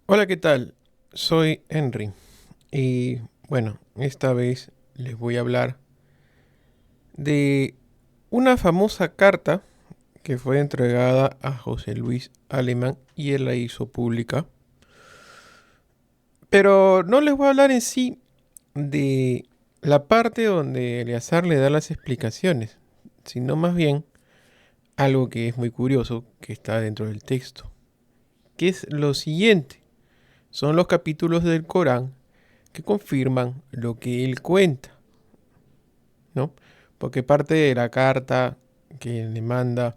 Hola, ¿qué tal? Soy Henry y bueno, esta vez les voy a hablar de una famosa carta que fue entregada a José Luis Alemán y él la hizo pública. Pero no les voy a hablar en sí de la parte donde Eleazar le da las explicaciones, sino más bien algo que es muy curioso que está dentro del texto, que es lo siguiente. Son los capítulos del Corán que confirman lo que él cuenta, ¿no? Porque parte de la carta que le manda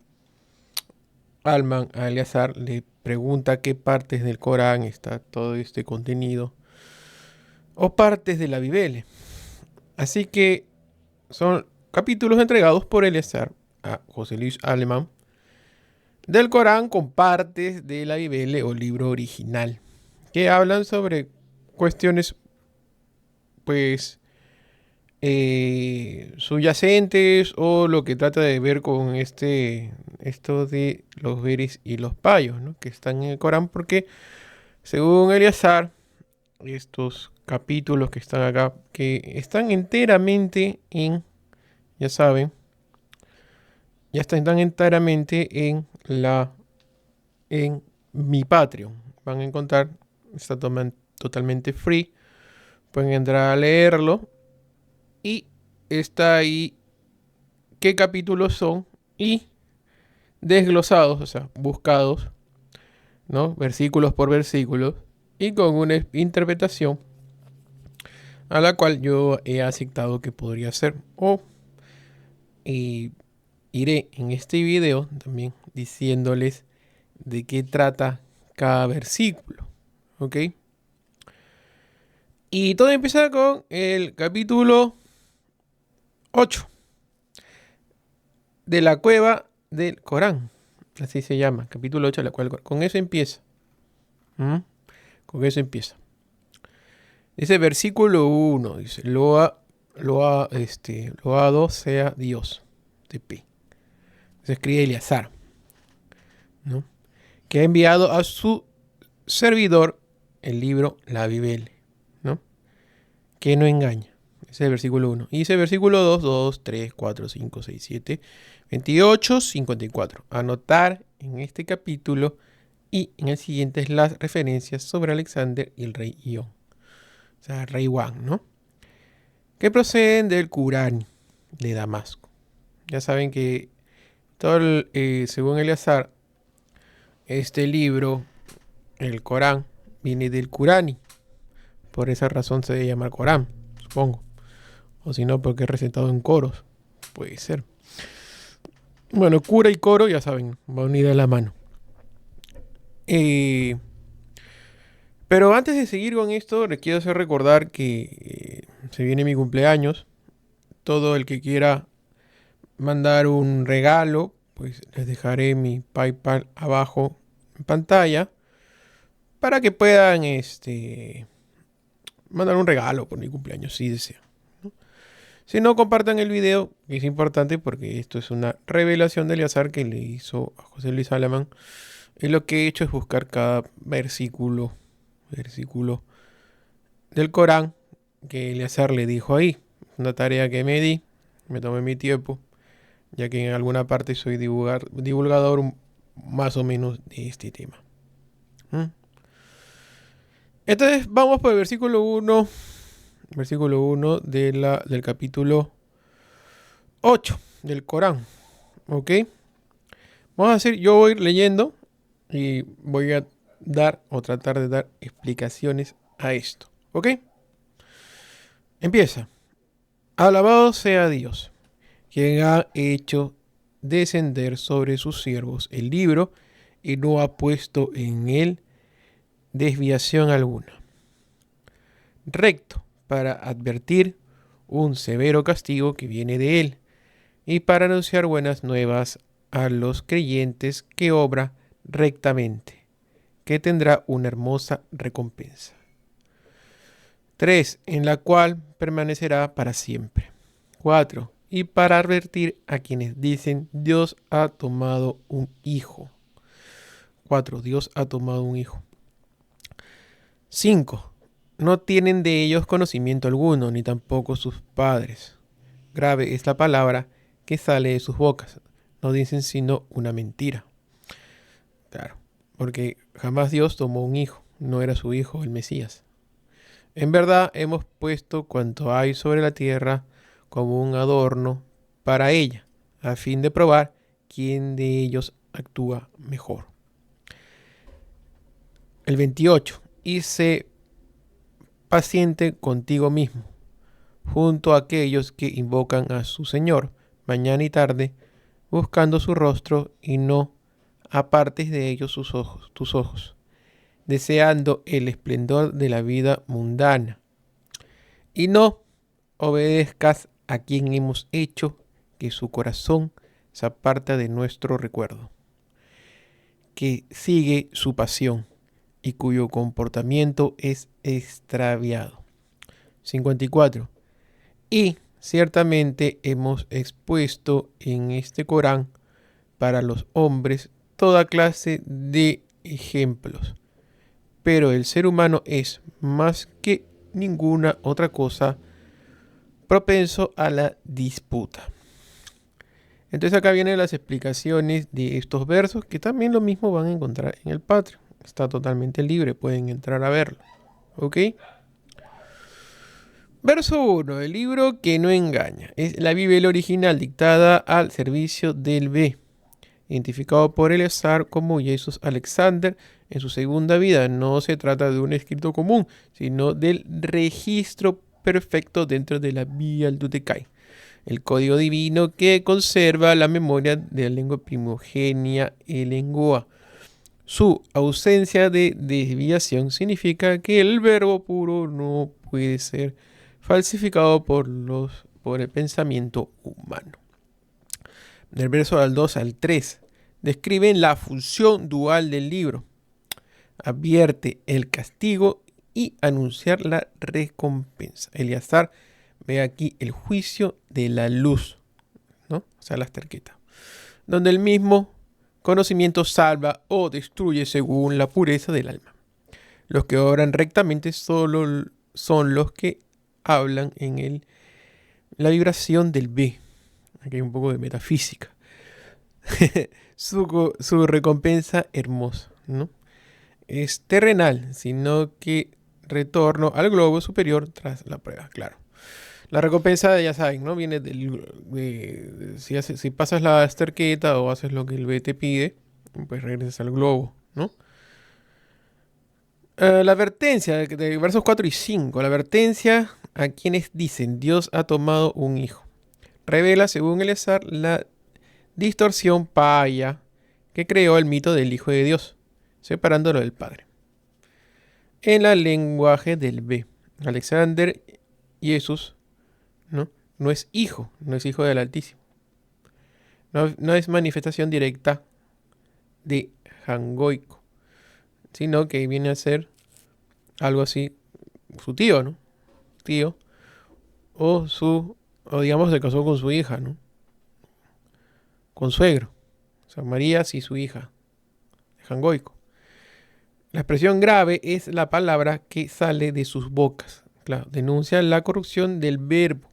Alman a Eleazar le pregunta qué partes del Corán está todo este contenido o partes de la Biblia. Así que son capítulos entregados por Eleazar a José Luis Alemán del Corán con partes de la Biblia o libro original que hablan sobre cuestiones pues subyacentes o lo que trata de ver con esto de los veres y los payos, ¿no? Que están en el Corán, porque según Eleazar, estos capítulos que están acá, que están enteramente ya saben, ya están enteramente en mi Patreon. Van a encontrar, está totalmente free, pueden entrar a leerlo y está ahí qué capítulos son y desglosados, o sea, buscados, ¿no? Versículos por versículos y con una interpretación a la cual yo he aceptado que podría ser. O eh, iré en este video también diciéndoles de qué trata cada versículo, ¿ok? Y todo empieza con el capítulo 8 de la cueva del Corán. Así se llama, capítulo 8 de la cueva del Corán. Con eso empieza. ¿Mm? Con eso empieza. Dice versículo 1, dice, loado sea Dios, TP. Se escribe Eleazar, ¿no? Que ha enviado a su servidor el libro La Biblia, ¿no? Que no engaña. Ese es el versículo 1. Y dice versículo 2, 2, 3, 4, 5, 6, 7, 28, 54. Anotar en este capítulo y en el siguiente es las referencias sobre Alexander y el rey Ión. O sea, el rey Juan, ¿no? Que proceden del Corán de Damasco. Ya saben que según Eleazar, este libro, el Corán, viene del Kurani. Por esa razón se debe llamar Corán, supongo. O si no, porque es recetado en coros. Puede ser. Bueno, cura y coro, ya saben, va unida a la mano. Eh, pero antes de seguir con esto, les quiero hacer recordar que se viene mi cumpleaños. Todo el que quiera mandar un regalo, pues les dejaré mi PayPal abajo en pantalla para que puedan mandar un regalo por mi cumpleaños si desean. Si no, compartan el video, que es importante porque esto es una revelación de Eleazar que le hizo a José Luis Alemán. Y lo que he hecho es buscar cada versículo del Corán que Eleazar le dijo ahí. Una tarea que me di, me tomé mi tiempo, ya que en alguna parte soy divulgador más o menos de este tema. ¿Mm? Entonces vamos por el versículo 1 del capítulo 8 del Corán. ¿Ok? Vamos a decir, yo voy leyendo y voy a dar o tratar de dar explicaciones a esto. ¿Ok? Empieza. Alabado sea Dios, quien ha hecho descender sobre sus siervos el libro y no ha puesto en él desviación alguna. Recto para advertir un severo castigo que viene de él y para anunciar buenas nuevas a los creyentes que obra rectamente, que tendrá una hermosa recompensa. 3. En la cual permanecerá para siempre. 4. Y para advertir a quienes dicen Dios ha tomado un hijo. 4. Dios ha tomado un hijo. 5. No tienen de ellos conocimiento alguno, ni tampoco sus padres. Grave es la palabra que sale de sus bocas. No dicen sino una mentira. Claro, porque jamás Dios tomó un hijo, no era su hijo el Mesías. En verdad hemos puesto cuanto hay sobre la tierra como un adorno para ella, a fin de probar quién de ellos actúa mejor. El 28. Y sé paciente contigo mismo, junto a aquellos que invocan a su Señor, mañana y tarde, buscando su rostro, y no apartes de ellos tus ojos, deseando el esplendor de la vida mundana, y no obedezcas a quien hemos hecho que su corazón se aparta de nuestro recuerdo, que sigue su pasión y cuyo comportamiento es extraviado. 54. Y ciertamente hemos expuesto en este Corán para los hombres toda clase de ejemplos, pero el ser humano es, más que ninguna otra cosa, propenso a la disputa. Entonces acá vienen las explicaciones de estos versos, que también lo mismo van a encontrar en el Patreon. Está totalmente libre, pueden entrar a verlo. ¿Ok? Verso 1. El libro que no engaña. Es la Biblia original dictada al servicio del B, identificado por Eleazar como Jesús Alexander en su segunda vida. No se trata de un escrito común, sino del registro perfecto dentro de la Vía Dudecai, el código divino que conserva la memoria de la lengua primogenia Elengoa. Su ausencia de desviación significa que el verbo puro no puede ser falsificado por el pensamiento humano. Del verso al 2 al 3 describen la función dual del libro. Advierte el castigo y anunciar la recompensa. Eleazar ve aquí el juicio de la luz, ¿no? O sea, las terquetas, donde el mismo conocimiento salva o destruye según la pureza del alma. Los que obran rectamente solo son los que hablan en la vibración del B. Aquí hay un poco de metafísica. su recompensa hermosa, ¿no? Es terrenal, sino que retorno al globo superior tras la prueba, claro. La recompensa, ya saben, ¿no? Viene si pasas la esterqueta o haces lo que el B te pide, pues regresas al globo, ¿no? La advertencia de versos 4 y 5. La advertencia a quienes dicen Dios ha tomado un hijo. Revela, según Eleazar, la distorsión paya que creó el mito del Hijo de Dios, separándolo del Padre. En el lenguaje del B, Alexander Jesús no es hijo del Altísimo. No es manifestación directa de Hangoico, sino que viene a ser algo así, su tío, ¿no? Tío, o digamos se casó con su hija, ¿no? Con suegro. O sea, María sí su hija, de Hangoico. La expresión grave es la palabra que sale de sus bocas. Claro, denuncia la corrupción del verbo.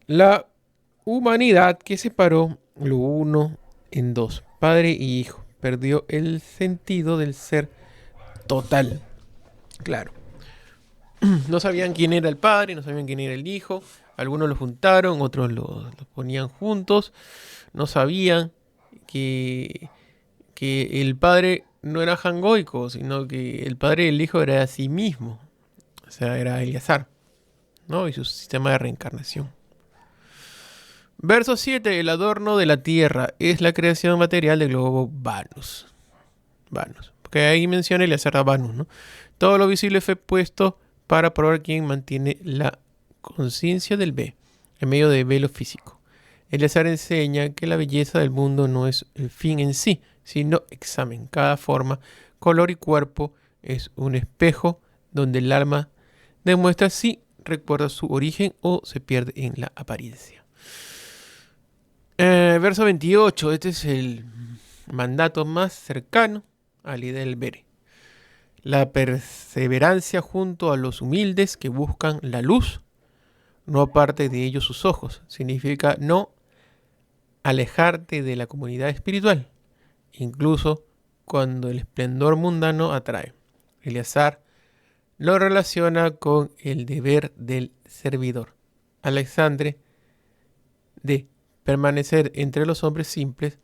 La humanidad que separó lo uno en dos, padre y hijo, perdió el sentido del ser total. Claro. No sabían quién era el padre, no sabían quién era el hijo. Algunos lo juntaron, otros lo ponían juntos. No sabían que el padre no era Hangoico, sino que el padre del hijo era a sí mismo. O sea, era Eleazar, ¿no? Y su sistema de reencarnación. Verso 7. El adorno de la tierra es la creación material del globo Vanus. Porque ahí menciona Eleazar a Vanus, ¿no? Todo lo visible fue puesto para probar quién mantiene la conciencia del B en medio de velo físico. Eleazar enseña que la belleza del mundo no es el fin en sí, sino examen. Cada forma, color y cuerpo es un espejo donde el alma demuestra si recuerda su origen o se pierde en la apariencia. Verso 28. Este es el mandato más cercano a la idea del Bere. La perseverancia junto a los humildes que buscan la luz, no aparte de ellos sus ojos. Significa no alejarte de la comunidad espiritual, incluso cuando el esplendor mundano atrae. Eleazar lo relaciona con el deber del servidor. Alexandre, de permanecer entre los hombres simples,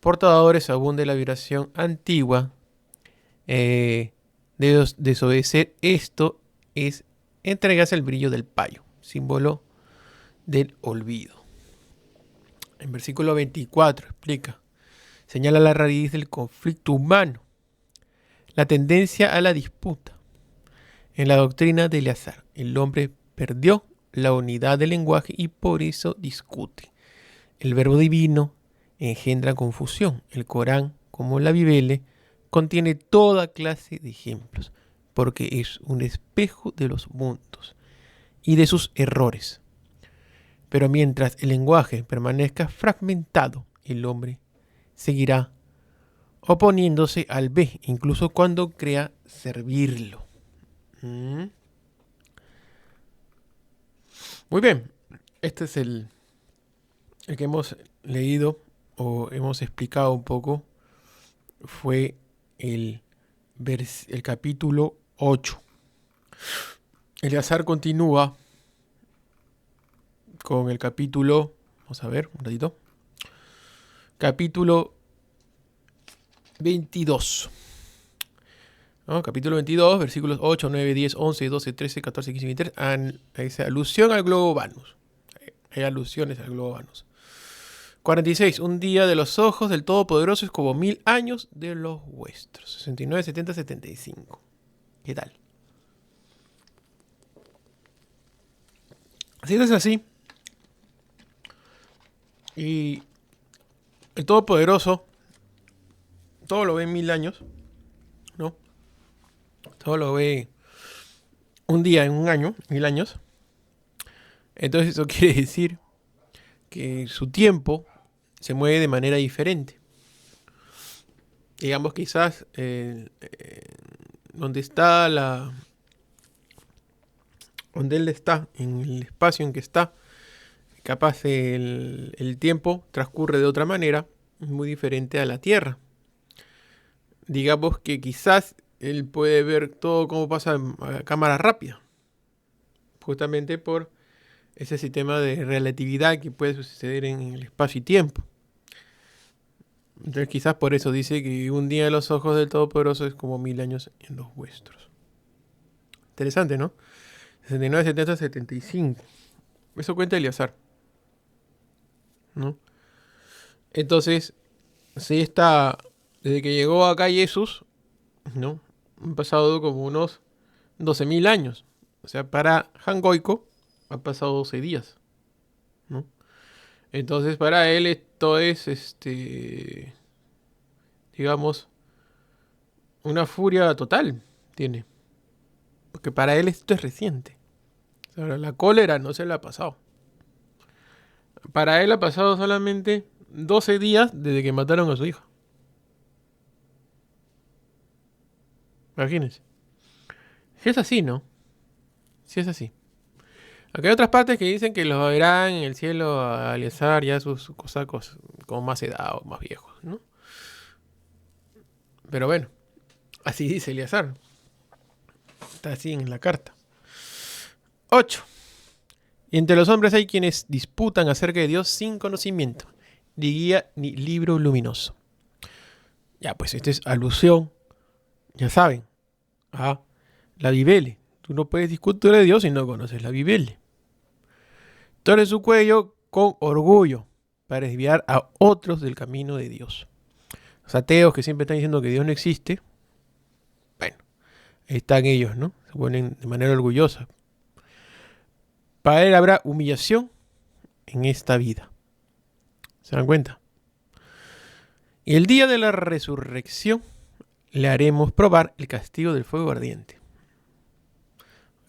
portadores aún de la vibración antigua, de desobedecer esto es entregarse al brillo del payo, símbolo del olvido. En versículo 24 explica, señala la raíz del conflicto humano, la tendencia a la disputa. En la doctrina de Eleazar, el hombre perdió la unidad del lenguaje y por eso discute. El verbo divino engendra confusión. El Corán, como la Biblia, contiene toda clase de ejemplos, porque es un espejo de los mundos y de sus errores. Pero mientras el lenguaje permanezca fragmentado, el hombre seguirá oponiéndose al B, incluso cuando crea servirlo. Muy bien, este es el que hemos leído o hemos explicado un poco. Fue el capítulo 8. Eleazar continúa con el capítulo, vamos a ver un ratito, capítulo 22. ¿No? Capítulo 22, versículos 8, 9, 10, 11, 12, 13, 14, 15, 23. Hace alusión al globo Vanus. Hay alusiones al globo Vanus. 46. Un día de los ojos del Todopoderoso es como 1000 años de los vuestros. 69, 70, 75. ¿Qué tal? Si es así, y el Todopoderoso todo lo ve en 1000 años, ¿no? Todo lo ve un día en un año, 1000 años. Entonces eso quiere decir que su tiempo se mueve de manera diferente. Digamos, quizás donde está donde él está, en el espacio en que está, capaz el tiempo transcurre de otra manera, muy diferente a la Tierra. Digamos que quizás él puede ver todo como pasa a cámara rápida, justamente por ese sistema de relatividad que puede suceder en el espacio y tiempo. Entonces quizás por eso dice que un día de los ojos del Todopoderoso es como 1000 años en los vuestros. Interesante, ¿no? 69, 70, 75. Eso cuenta Eleazar, ¿no? Entonces, si está, desde que llegó acá Jesús, ¿no? Han pasado como unos 12.000 años. O sea, para Hangoiko han pasado 12 días, ¿no? Entonces, para él esto es, digamos, una furia total tiene. Porque para él esto es reciente. O sea, la cólera no se le ha pasado. Para él ha pasado solamente 12 días desde que mataron a su hija. Imagínense. Si es así, ¿no? Si es así. Aunque hay otras partes que dicen que los verán en el cielo a Eleazar ya sus cosacos como más edad o más viejos, ¿no? Pero bueno, así dice Eleazar. Está así en la carta. 8. Y entre los hombres hay quienes disputan acerca de Dios sin conocimiento, ni guía ni libro luminoso. Ya, pues esta es alusión, ya saben, a la Biblia. Tú no puedes discutir de Dios si no conoces la Biblia. Torce su cuello con orgullo para desviar a otros del camino de Dios. Los ateos que siempre están diciendo que Dios no existe, bueno, ahí están ellos, ¿no? Se ponen de manera orgullosa. Para él habrá humillación en esta vida. ¿Se dan cuenta? Y el día de la resurrección le haremos probar el castigo del fuego ardiente.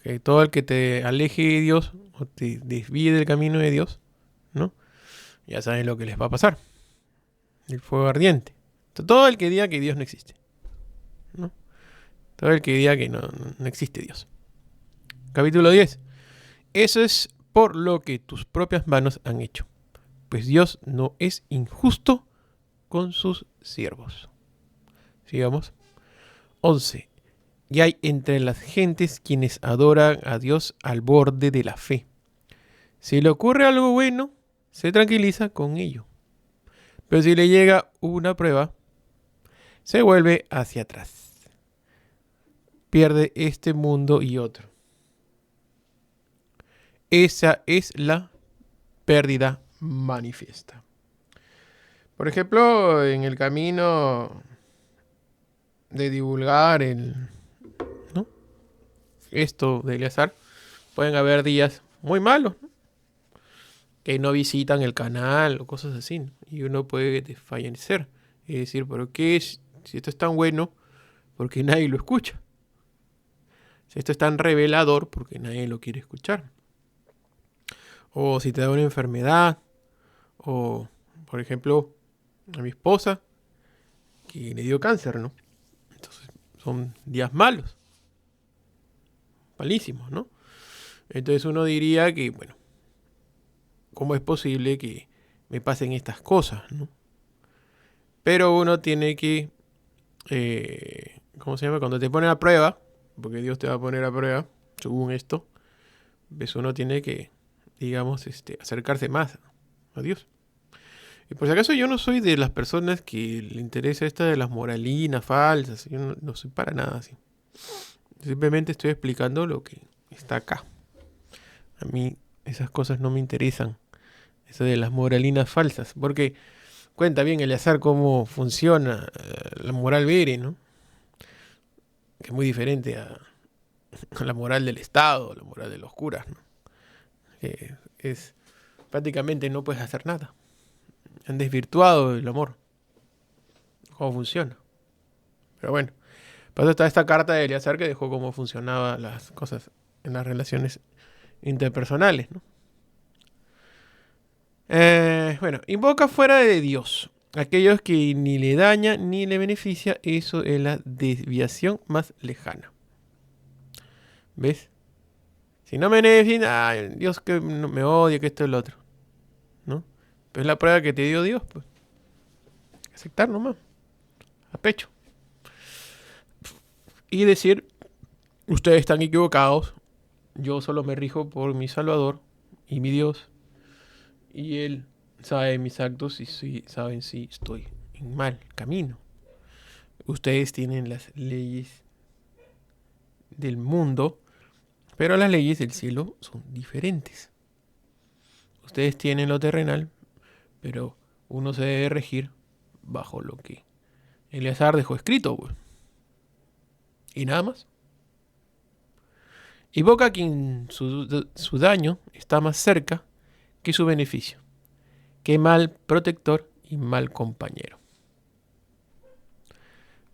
Okay, todo el que te aleje de Dios o te desvíe del camino de Dios, ¿no? Ya saben lo que les va a pasar. El fuego ardiente. Todo el que diga que Dios no existe, ¿no? Todo el que diga que no existe Dios. Capítulo 10. Eso es por lo que tus propias manos han hecho, pues Dios no es injusto con sus siervos. Sigamos. 11. Y hay entre las gentes quienes adoran a Dios al borde de la fe. Si le ocurre algo bueno, se tranquiliza con ello. Pero si le llega una prueba, se vuelve hacia atrás. Pierde este mundo y otro. Esa es la pérdida manifiesta. Por ejemplo, en el camino de divulgar esto de Eleazar, pueden haber días muy malos, ¿no? Que no visitan el canal o cosas así, ¿no? Y uno puede desfallecer y decir, ¿pero qué es? Si esto es tan bueno, ¿por qué nadie lo escucha? Si esto es tan revelador, ¿por qué nadie lo quiere escuchar? O si te da una enfermedad, o por ejemplo, a mi esposa, que le dio cáncer, ¿no? Entonces, son días malos, malísimos, ¿no? Entonces uno diría que, bueno, ¿cómo es posible que me pasen estas cosas, ¿no? Pero uno tiene que, ¿cómo se llama? Cuando te ponen a prueba, porque Dios te va a poner a prueba, según esto, pues uno tiene que, digamos, acercarse más a Dios. Y por si acaso yo no soy de las personas que le interesa esta de las moralinas falsas. Yo no soy para nada así. Simplemente estoy explicando lo que está acá. A mí esas cosas no me interesan. Eso de las moralinas falsas. Porque cuenta bien Eleazar cómo funciona la moral vere, ¿no? Que es muy diferente a la moral del Estado, la moral de los curas, ¿no? Que es prácticamente no puedes hacer nada. Han desvirtuado el amor. Cómo funciona. Pero bueno, por eso está esta carta de Eleazar que dejó cómo funcionaban las cosas en las relaciones interpersonales, ¿no? Bueno, invoca fuera de Dios aquellos que ni le daña ni le beneficia. Eso es la desviación más lejana. ¿Ves? Si no me beneficia, Dios que me odia, que esto es lo otro, ¿no? Pero es la prueba que te dio Dios, pues. Aceptar nomás, a pecho. Y decir, ustedes están equivocados, yo solo me rijo por mi Salvador y mi Dios, y Él sabe mis actos y saben si estoy en mal camino. Ustedes tienen las leyes del mundo, pero las leyes del cielo son diferentes. Ustedes tienen lo terrenal, pero uno se debe regir bajo lo que Eleazar dejó escrito, pues. Y nada más. Invoca a quien su daño está más cerca que su beneficio. Qué mal protector y mal compañero.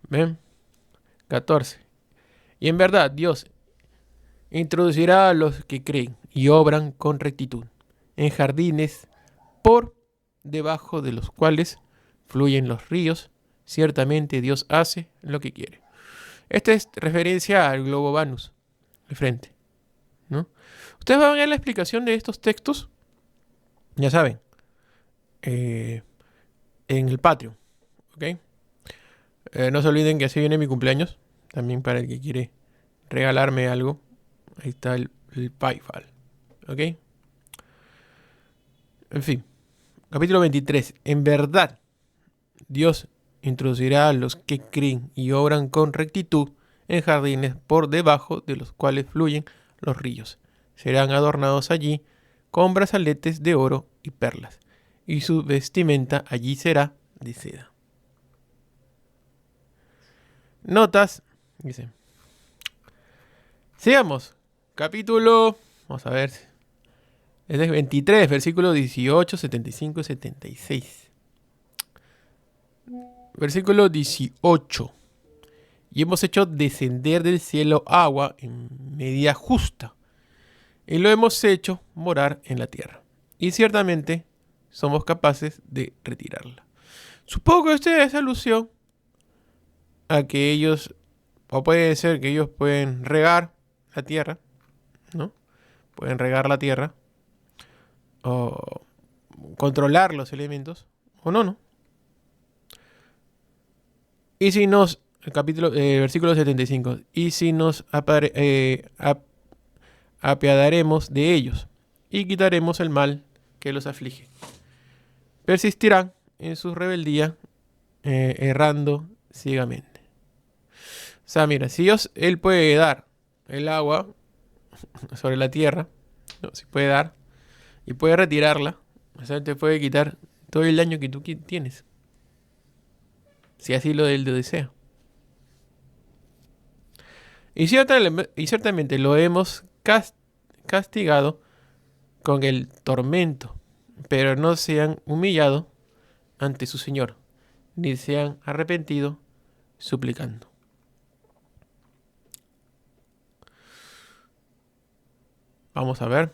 ¿Ven? 14. Y en verdad Dios introducirá a los que creen y obran con rectitud en jardines por debajo de los cuales fluyen los ríos. Ciertamente Dios hace lo que quiere. Esta es referencia al globo Vanus de frente, ¿no? Ustedes van a ver la explicación de estos textos, ya saben, en el Patreon, ¿ok? No se olviden que así viene mi cumpleaños, también para el que quiere regalarme algo, ahí está el PayPal, ¿ok? En fin, capítulo 23. En verdad, Dios introducirá a los que creen y obran con rectitud en jardines por debajo de los cuales fluyen los ríos. Serán adornados allí con brazaletes de oro y perlas, y su vestimenta allí será de seda. Notas, dice. Sigamos. Capítulo, vamos a ver. Es de 23, versículos 18, 75 y 76. Versículo 18. Y hemos hecho descender del cielo agua en medida justa, y lo hemos hecho morar en la tierra. Y ciertamente somos capaces de retirarla. Supongo que esto es alusión a que ellos O puede ser que ellos pueden regar la tierra, ¿no? Pueden regar la tierra o controlar los elementos, o no, ¿no? Y si nos, el capítulo, versículo 75, y si nos apiadaremos de ellos y quitaremos el mal que los aflige. Persistirán en su rebeldía, errando ciegamente. O sea, mira, si él puede dar el agua sobre la tierra, ¿no? Si puede dar y puede retirarla, o sea, te puede quitar todo el daño que tú tienes, si así lo desea. Y ciertamente lo hemos castigado con el tormento, pero no se han humillado ante su Señor, ni se han arrepentido suplicando. Vamos a ver.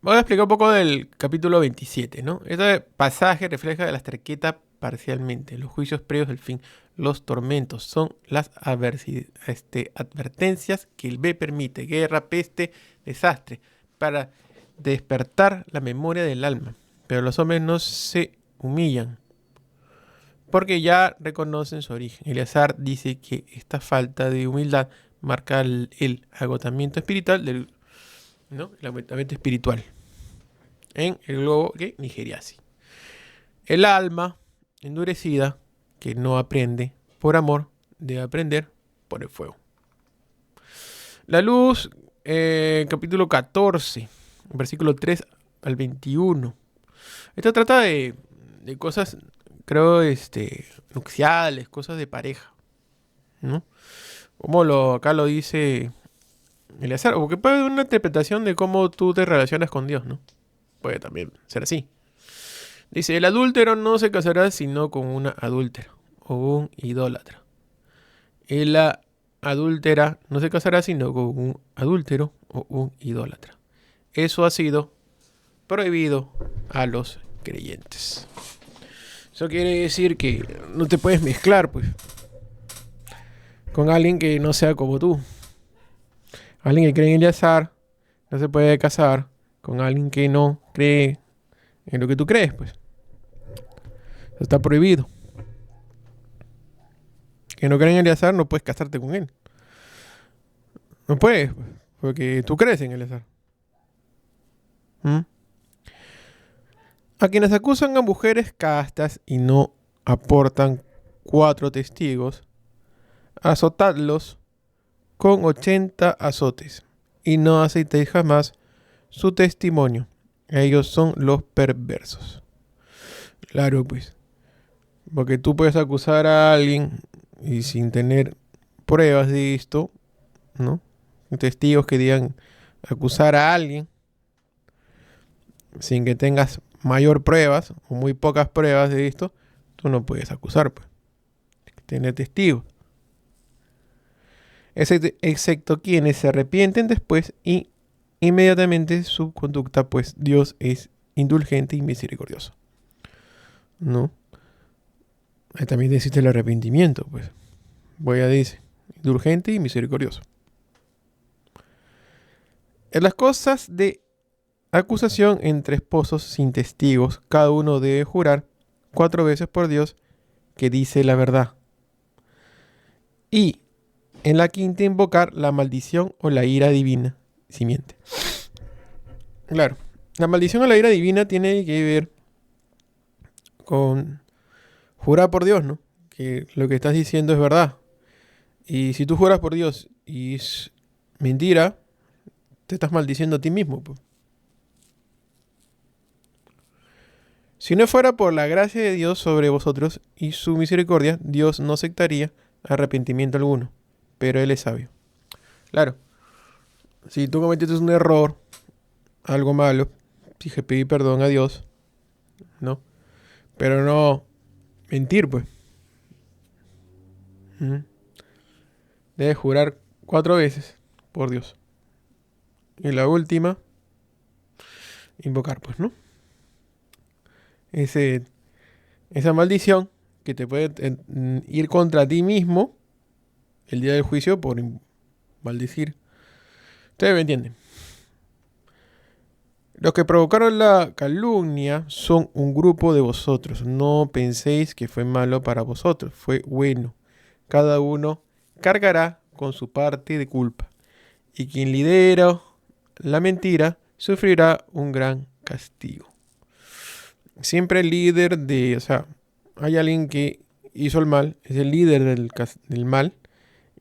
Voy a explicar un poco del capítulo 27, ¿no? Este pasaje refleja la terquedad parcialmente, los juicios previos del fin, los tormentos, son las advertencias que el B permite, guerra, peste, desastre, para despertar la memoria del alma. Pero los hombres no se humillan, porque ya reconocen su origen. Eleazar dice que esta falta de humildad marca el agotamiento espiritual ¿no? El agotamiento espiritual en el globo nigeriasi. El alma endurecida que no aprende por amor debe aprender por el fuego. La luz, capítulo 14, versículo 3 al 21. Esto trata de cosas, creo, nupciales, cosas de pareja, ¿no? Como acá lo dice Eleazar, o que puede ser una interpretación de cómo tú te relacionas con Dios, ¿no? Puede también ser así. Dice, el adúltero no se casará sino con una adúltera o un idólatra. La adúltera no se casará sino con un adúltero o un idólatra. Eso ha sido prohibido a los creyentes. Eso quiere decir que no te puedes mezclar, pues, con alguien que no sea como tú. Alguien que cree en Eleazar no se puede casar con alguien que no cree en lo que tú crees, pues. Eso está prohibido. Que no cree en Eleazar no puedes casarte con él. No puedes, pues, porque tú crees en Eleazar. A quienes acusan a mujeres castas y no aportan 4 testigos, azotadlos con 80 azotes, y no aceitéis jamás su testimonio. Ellos son los perversos. Claro, pues. Porque tú puedes acusar a alguien y sin tener pruebas de esto, ¿no? Testigos que digan acusar a alguien sin que tengas mayor pruebas o muy pocas pruebas de esto, tú no puedes acusar, pues. Tienes que tener testigos. Excepto quienes se arrepienten después y inmediatamente su conducta, pues Dios es indulgente y misericordioso, ¿no? Ahí también existe el arrepentimiento, pues. Voy a decir, indulgente y misericordioso. En las cosas de acusación entre esposos sin testigos, cada uno debe jurar 4 veces por Dios que dice la verdad. Y en la quinta invocar la maldición o la ira divina, si miente. Claro, la maldición o la ira divina tiene que ver con jurar por Dios, ¿no? Que lo que estás diciendo es verdad. Y si tú juras por Dios y es mentira, te estás maldiciendo a ti mismo, pues. Si no fuera por la gracia de Dios sobre vosotros y su misericordia, Dios no aceptaría arrepentimiento alguno, pero Él es sabio. Claro, si tú cometiste un error, algo malo, si que pedí perdón a Dios, ¿no? Pero no mentir, pues. Debes jurar 4 veces por Dios. Y la última, invocar, pues, ¿no? Esa maldición que te puede ir contra ti mismo, el día del juicio por maldecir. Ustedes me entienden. Los que provocaron la calumnia son un grupo de vosotros. No penséis que fue malo para vosotros, fue bueno. Cada uno cargará con su parte de culpa. Y quien lidera la mentira sufrirá un gran castigo. Siempre el líder hay alguien que hizo el mal, es el líder del mal,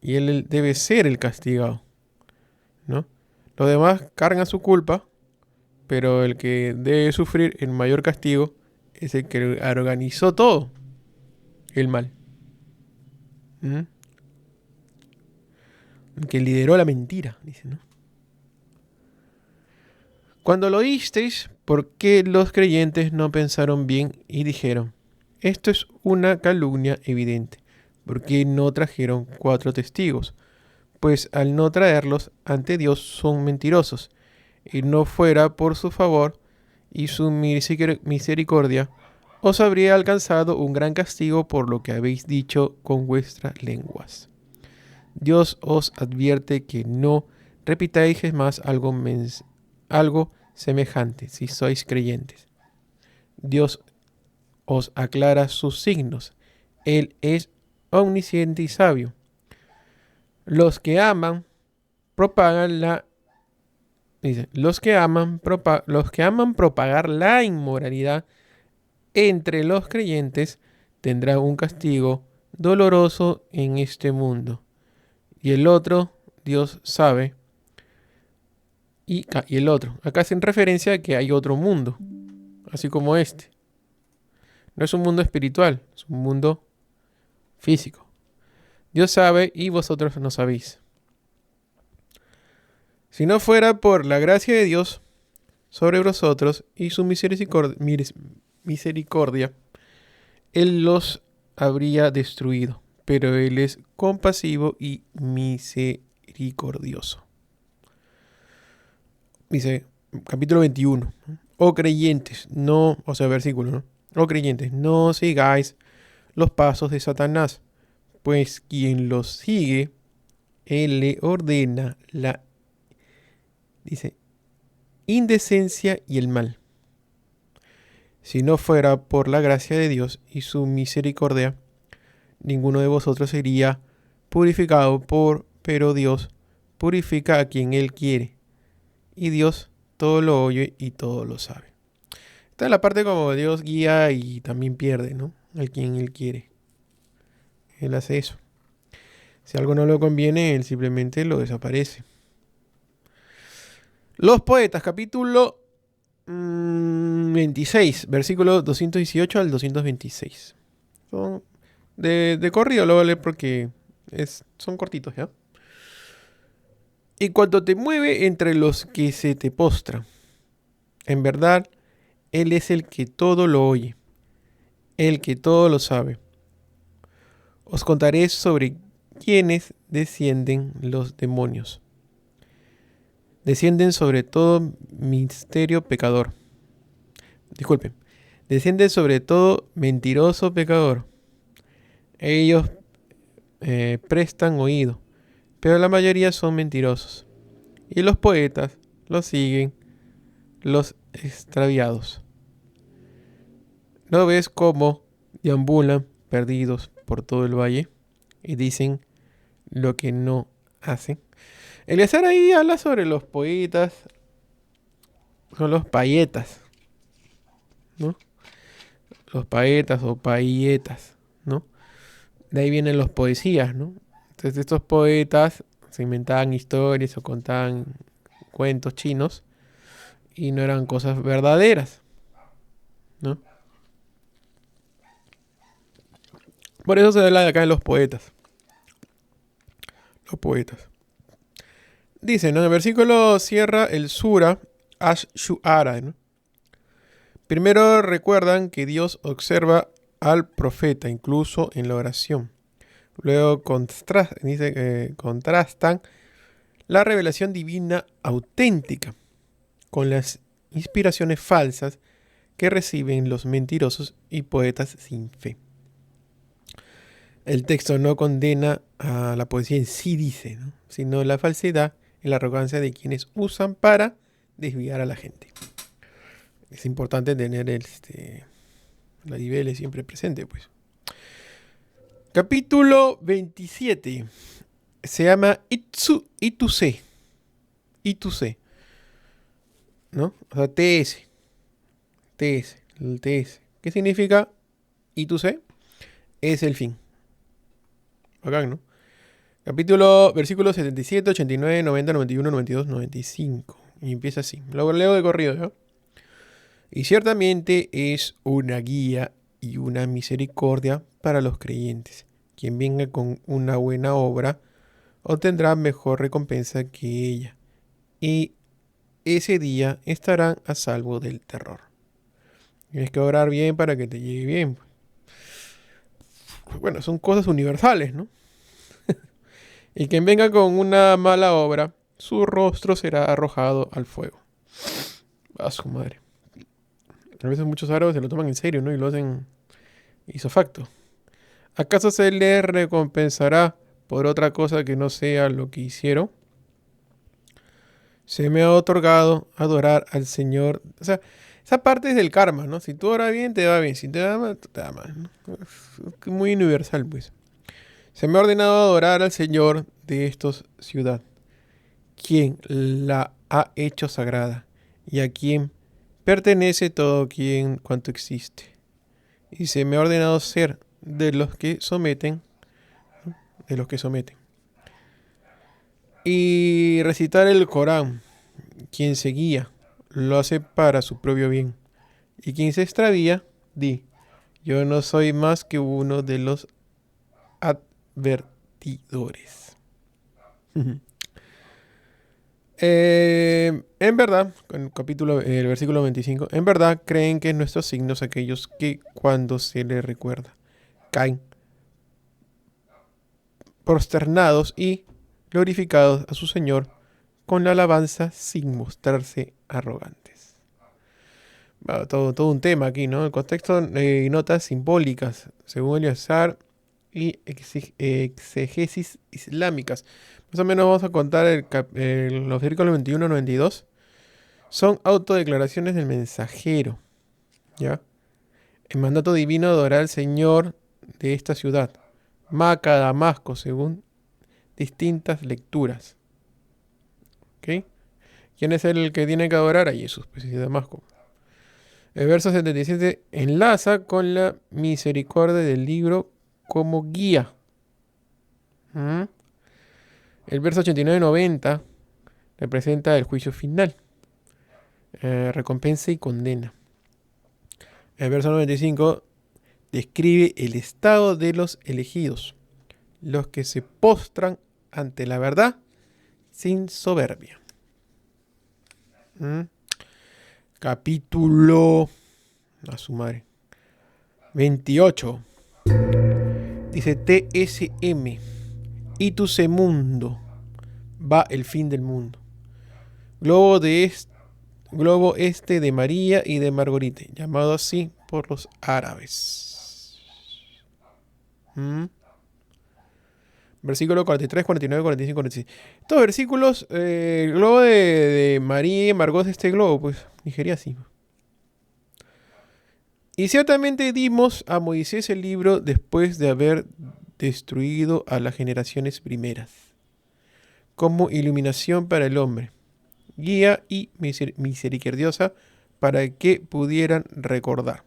y él debe ser el castigado, ¿no? Los demás cargan su culpa, pero el que debe sufrir el mayor castigo es el que organizó todo el mal. ¿Mm? El que lideró la mentira, dice, ¿no? Cuando lo oísteis, ¿por qué los creyentes no pensaron bien y dijeron, esto es una calumnia evidente? ¿Por qué no trajeron 4 testigos? Pues al no traerlos ante Dios son mentirosos, y no fuera por su favor y su misericordia, os habría alcanzado un gran castigo por lo que habéis dicho con vuestras lenguas. Dios os advierte que no repitáis más algo semejante si sois creyentes. Dios os aclara sus signos. Él es omnisciente y sabio. Los que aman propagan los que aman propagar la inmoralidad entre los creyentes tendrán un castigo doloroso en este mundo. Y el otro, Dios sabe. Y el otro. Acá hacen referencia a que hay otro mundo, así como este. No es un mundo espiritual, es un mundo físico. Dios sabe y vosotros no sabéis. Si no fuera por la gracia de Dios sobre vosotros y su misericordia, Él los habría destruido. Pero Él es compasivo y misericordioso. Dice, capítulo 21. Oh creyentes, versículo, ¿no? Oh creyentes, no sigáis los pasos de Satanás, pues quien los sigue, él le ordena la, indecencia y el mal. Si no fuera por la gracia de Dios y su misericordia, ninguno de vosotros sería purificado pero Dios purifica a quien Él quiere. Y Dios todo lo oye y todo lo sabe. Esta es la parte como Dios guía y también pierde, ¿no? Al quien Él quiere. Él hace eso. Si algo no le conviene, Él simplemente lo desaparece. Los poetas, capítulo 26, versículo 218 al 226. Son de corrido, lo voy a leer porque son cortitos, ¿ya? Y cuando te mueve entre los que se te postran, en verdad, Él es el que todo lo oye, el que todo lo sabe. Os contaré sobre quiénes descienden los demonios. Descienden sobre todo misterio pecador. Disculpen. Descienden sobre todo mentiroso pecador. Ellos prestan oído, pero la mayoría son mentirosos. Y los poetas los siguen los extraviados. ¿No ves cómo deambulan perdidos por todo el valle y dicen lo que no hacen? Eleazar ahí habla sobre los poetas, son los payetas, ¿no? Los paetas o payetas, ¿no? De ahí vienen los poesías, ¿no? Entonces estos poetas se inventaban historias o contaban cuentos chinos y no eran cosas verdaderas, ¿no? Por eso se habla de acá de los poetas. Los poetas. Dice, ¿no? En el versículo cierra el Sura Ash-Shu'ara, ¿no? Primero recuerdan que Dios observa al profeta, incluso en la oración. Luego contrastan la revelación divina auténtica con las inspiraciones falsas que reciben los mentirosos y poetas sin fe. El texto no condena a la poesía en sí, dice, ¿no? Sino la falsedad y la arrogancia de quienes usan para desviar a la gente. Es importante tener la Biblia siempre presente, pues. Capítulo 27. Se llama Ituse. Ituse. ¿No? O sea, TS. TS. El TS. ¿Qué significa Ituse? Es el fin. Acá, ¿no? Capítulo, versículos 77, 89, 90, 91, 92, 95. Y empieza así. Lo leo de corrido, ¿no? Y ciertamente es una guía y una misericordia para los creyentes. Quien venga con una buena obra obtendrá mejor recompensa que ella. Y ese día estarán a salvo del terror. Tienes que orar bien para que te llegue bien. Bueno, son cosas universales, ¿no? Y quien venga con una mala obra, su rostro será arrojado al fuego. A su madre. A veces muchos árabes se lo toman en serio, ¿no? Y lo hacen isofacto. ¿Acaso se les recompensará por otra cosa que no sea lo que hicieron? Se me ha otorgado adorar al Señor. O sea, esa parte es del karma, ¿no? Si tú oras bien, te va bien. Si te va mal, te va mal, ¿no? Es muy universal, pues. Se me ha ordenado adorar al Señor de estos ciudad, quien la ha hecho sagrada y a quien pertenece todo cuanto existe. Y se me ha ordenado ser de los que someten, ¿no? De los que someten. Y recitar el Corán. Quien se guía, lo hace para su propio bien. Y quien se extravía, di, yo no soy más que uno de los advertidores. En verdad, el versículo 25, en verdad creen que nuestros signos aquellos que cuando se les recuerda caen prosternados y glorificados a su Señor con la alabanza sin mostrarse arrogantes. Bueno, todo un tema aquí, ¿no? El contexto y notas simbólicas, según Eleazar, y exegesis islámicas. Más o menos vamos a contar los versículos 21 y 92. Son autodeclaraciones del mensajero, ¿ya? El mandato divino de adorar al Señor de esta ciudad, Maca, Damasco, según distintas lecturas. ¿Ok? ¿Quién es el que tiene que adorar? A Jesús, pues de Damasco. El verso 77 enlaza con la misericordia del libro como guía. El verso 89-90 representa el juicio final, recompensa y condena. El verso 95 describe el estado de los elegidos, los que se postran ante la verdad sin soberbia. Capítulo a su madre 28 dice TSM y tu mundo va el fin del mundo, globo este de María y de Margarite, llamado así por los árabes. Versículo 43, 49, 45, 46. Estos versículos, el globo de María y Margot, este globo, pues, nigeria así. Y ciertamente dimos a Moisés el libro después de haber destruido a las generaciones primeras, como iluminación para el hombre, guía y misericordiosa para que pudieran recordar.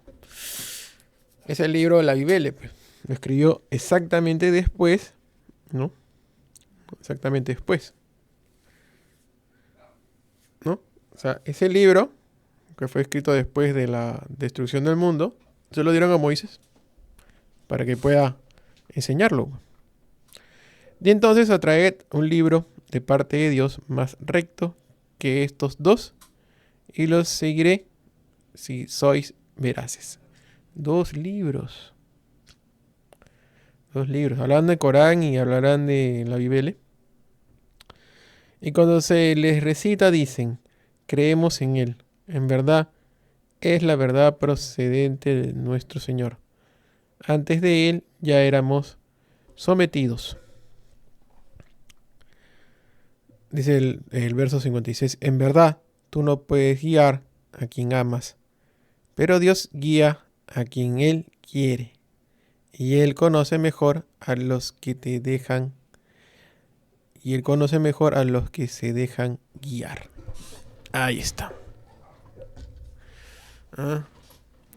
Es el libro de la Biblia, pues. Lo escribió exactamente después, ¿no? Exactamente después, ¿no? O sea, ese libro que fue escrito después de la destrucción del mundo, se lo dieron a Moisés para que pueda enseñarlo. Y entonces atraed un libro de parte de Dios más recto que estos dos, y los seguiré si sois veraces. Dos libros. Hablarán de Corán y hablarán de la Biblia. Y cuando se les recita dicen, creemos en él. En verdad, es la verdad procedente de nuestro Señor. Antes de él ya éramos sometidos. Dice el verso 56, en verdad, tú no puedes guiar a quien amas, pero Dios guía a quien Él quiere, y Él conoce mejor a los que te dejan, y Él conoce mejor a los que se dejan guiar. Ahí está.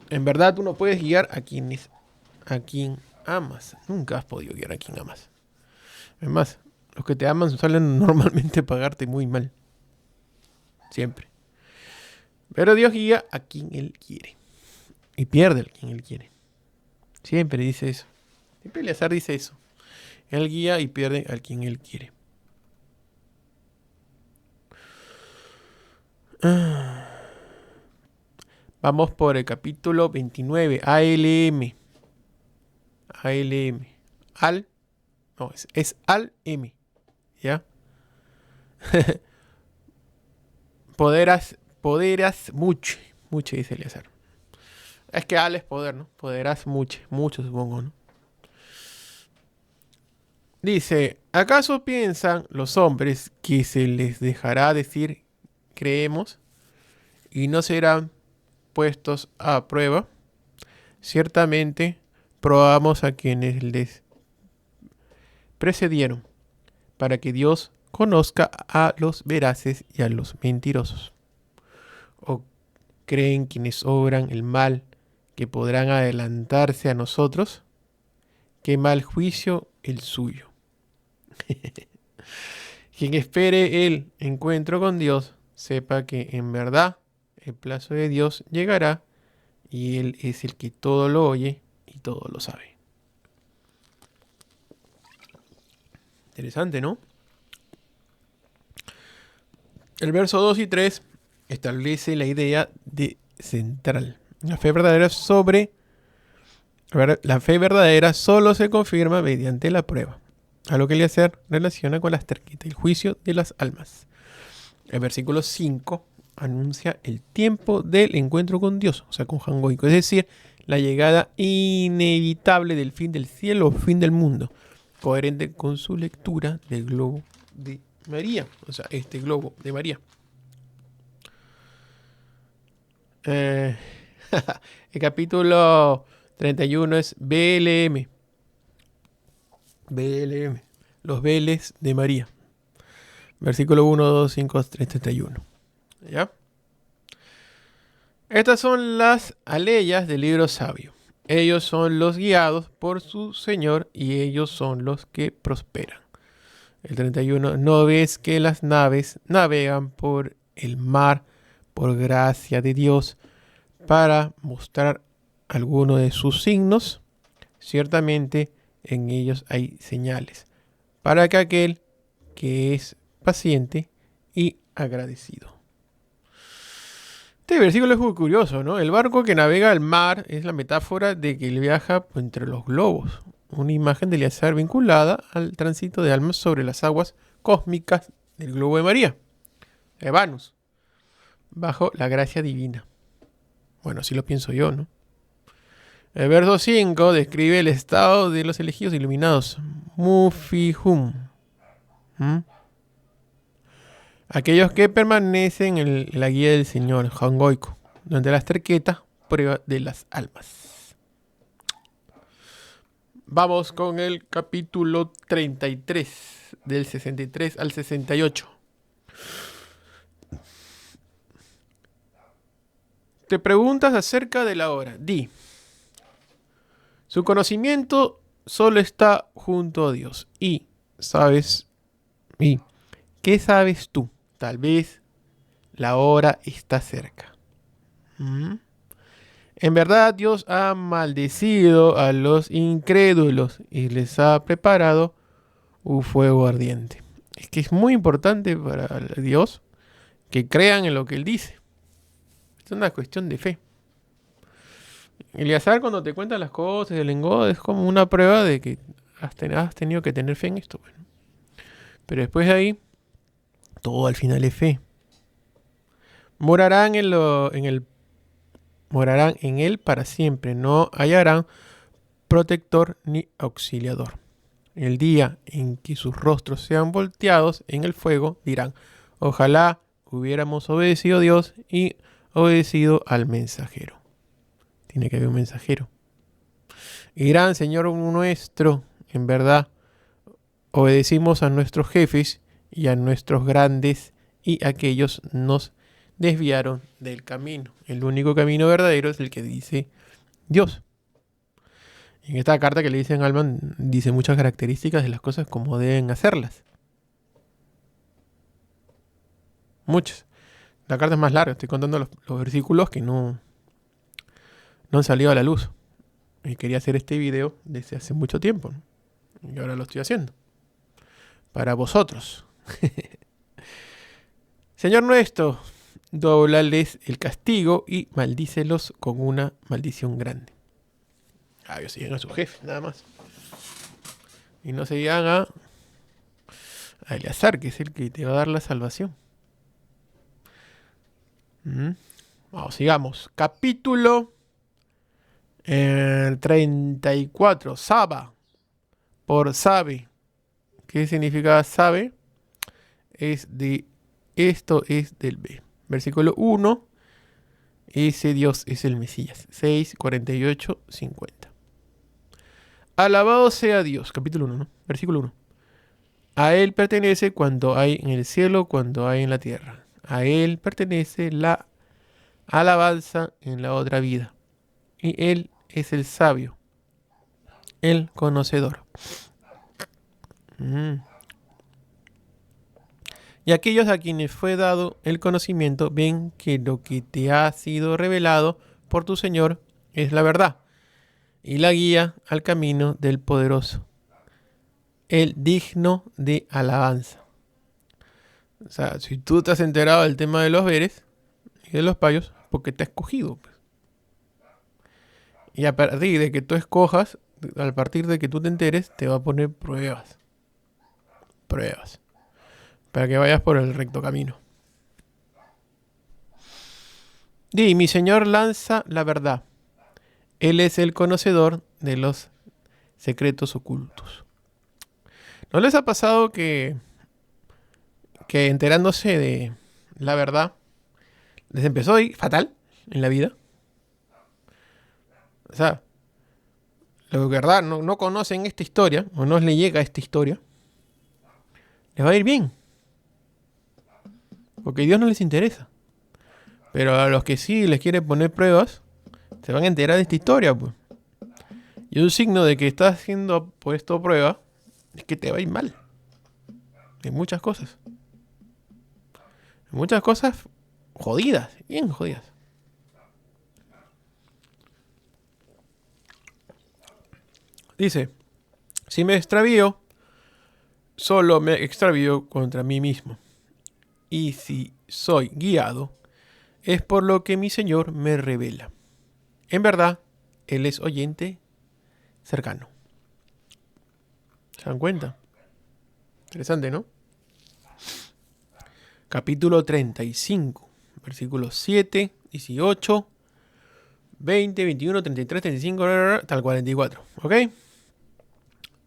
En verdad, tú no puedes guiar a quien amas. Nunca has podido guiar a quien amas. Es más, los que te aman suelen normalmente pagarte muy mal. Siempre. Pero Dios guía a quien Él quiere. Y pierde a quien Él quiere. Siempre dice eso. Siempre Eleazar dice eso. Él guía y pierde a quien Él quiere. Vamos por el capítulo 29. ALM. ALM. No, es al-M. ¿Ya? Poderás mucho. Mucho dice Eleazar. Es que al es poder, ¿no? Poderás mucho supongo, ¿no? Dice, ¿acaso piensan los hombres que se les dejará decir creemos y no serán puestos a prueba? Ciertamente probamos a quienes les precedieron, para que Dios conozca a los veraces y a los mentirosos. ¿O creen quienes obran el mal que podrán adelantarse a nosotros? Qué mal juicio el suyo. Quien espere el encuentro con Dios, sepa que en verdad el plazo de Dios llegará y Él es el que todo lo oye y todo lo sabe. Interesante, ¿no? El verso 2 y 3 establece la idea de central. La fe verdadera solo se confirma mediante la prueba, a lo que Eleazar relaciona con las terquitas, el juicio de las almas. El versículo 5 anuncia el tiempo del encuentro con Dios, o sea, con Jangoico, es decir, la llegada inevitable del fin del cielo o fin del mundo, coherente con su lectura del globo de María, o sea, este globo de María. El capítulo 31 es BLM. BLM. Los veles de María. Versículo 1, 2, 5, 3, 31. ¿Ya? Estas son las aleyas del libro sabio. Ellos son los guiados por su Señor y ellos son los que prosperan. El 31. ¿No ves que las naves navegan por el mar por gracia de Dios para mostrar alguno de sus signos? Ciertamente en ellos hay señales para que aquel que es paciente y agradecido. Este versículo es muy curioso, ¿no? El barco que navega al mar es la metáfora de que él viaja entre los globos, una imagen de Eleazar vinculada al tránsito de almas sobre las aguas cósmicas del globo de María, Evanus, bajo la gracia divina. Bueno, así lo pienso yo, ¿no? El verso 5 describe el estado de los elegidos iluminados, Mufihum. Aquellos que permanecen en la guía del Señor, Jangoico, donde las terquetas, prueba de las almas. Vamos con el capítulo 33, del 63 al 68. Te preguntas acerca de la hora. Di. Su conocimiento solo está junto a Dios. ¿Y qué sabes tú? Tal vez la hora está cerca. En verdad Dios ha maldecido a los incrédulos y les ha preparado un fuego ardiente. Es que es muy importante para Dios que crean en lo que Él dice. Es una cuestión de fe. Eleazar, cuando te cuenta las cosas del engodo, es como una prueba de que has tenido que tener fe en esto. Bueno. Pero después de ahí, todo al final es fe. Morarán en él para siempre. No hallarán protector ni auxiliador. El día en que sus rostros sean volteados en el fuego, dirán, ojalá hubiéramos obedecido a Dios y obedecido al mensajero. Tiene que haber un mensajero. Y dirán, Señor nuestro, en verdad, obedecimos a nuestros jefes y a nuestros grandes y aquellos nos desviaron del camino. El único camino verdadero es el que dice Dios. En esta carta que le dicen a Alman dice muchas características de las cosas como deben hacerlas. Muchas. La carta es más larga, estoy contando los versículos que no han salido a la luz. Y quería hacer este video desde hace mucho tiempo, ¿no? Y ahora lo estoy haciendo. Para vosotros. Señor nuestro, doblales el castigo y maldícelos con una maldición grande. Ellos siguen a su jefe, nada más. Y no se digan a Eleazar, que es el que te va a dar la salvación. Vamos, sigamos. Capítulo 34. Saba. Por sabe. ¿Qué significa sabe? Esto es del B. Versículo 1. Ese Dios es el Mesías. 6, 48, 50. Alabado sea Dios. Capítulo 1, ¿no? Versículo 1. A Él pertenece cuando hay en el cielo, cuando hay en la tierra. A Él pertenece la alabanza en la otra vida. Y Él es el sabio, el conocedor. Y aquellos a quienes fue dado el conocimiento ven que lo que te ha sido revelado por tu Señor es la verdad y la guía al camino del poderoso, el digno de alabanza. O sea, si tú te has enterado del tema de los veres y de los payos, porque te ha escogido. Y a partir de que tú escojas, a partir de que tú te enteres, te va a poner pruebas. Pruebas. Para que vayas por el recto camino. Di, mi Señor lanza la verdad. Él es el conocedor de los secretos ocultos. ¿No les ha pasado que enterándose de la verdad les empezó a ir fatal en la vida? O sea, los que verdad no conocen esta historia o no les llega esta historia, les va a ir bien. Porque Dios no les interesa. Pero a los que sí les quiere poner pruebas, se van a enterar de esta historia, pues. Y un signo de que estás siendo puesto a prueba es que te va a ir mal. En muchas cosas. En muchas cosas jodidas, bien jodidas. Dice, si me extravío, solo me extravío contra mí mismo. Y si soy guiado, es por lo que mi Señor me revela. En verdad, Él es oyente cercano. ¿Se dan cuenta? Interesante, ¿no? Capítulo 35, versículos 7, 18, 20, 21, 33, 35, hasta el 44. ¿Ok?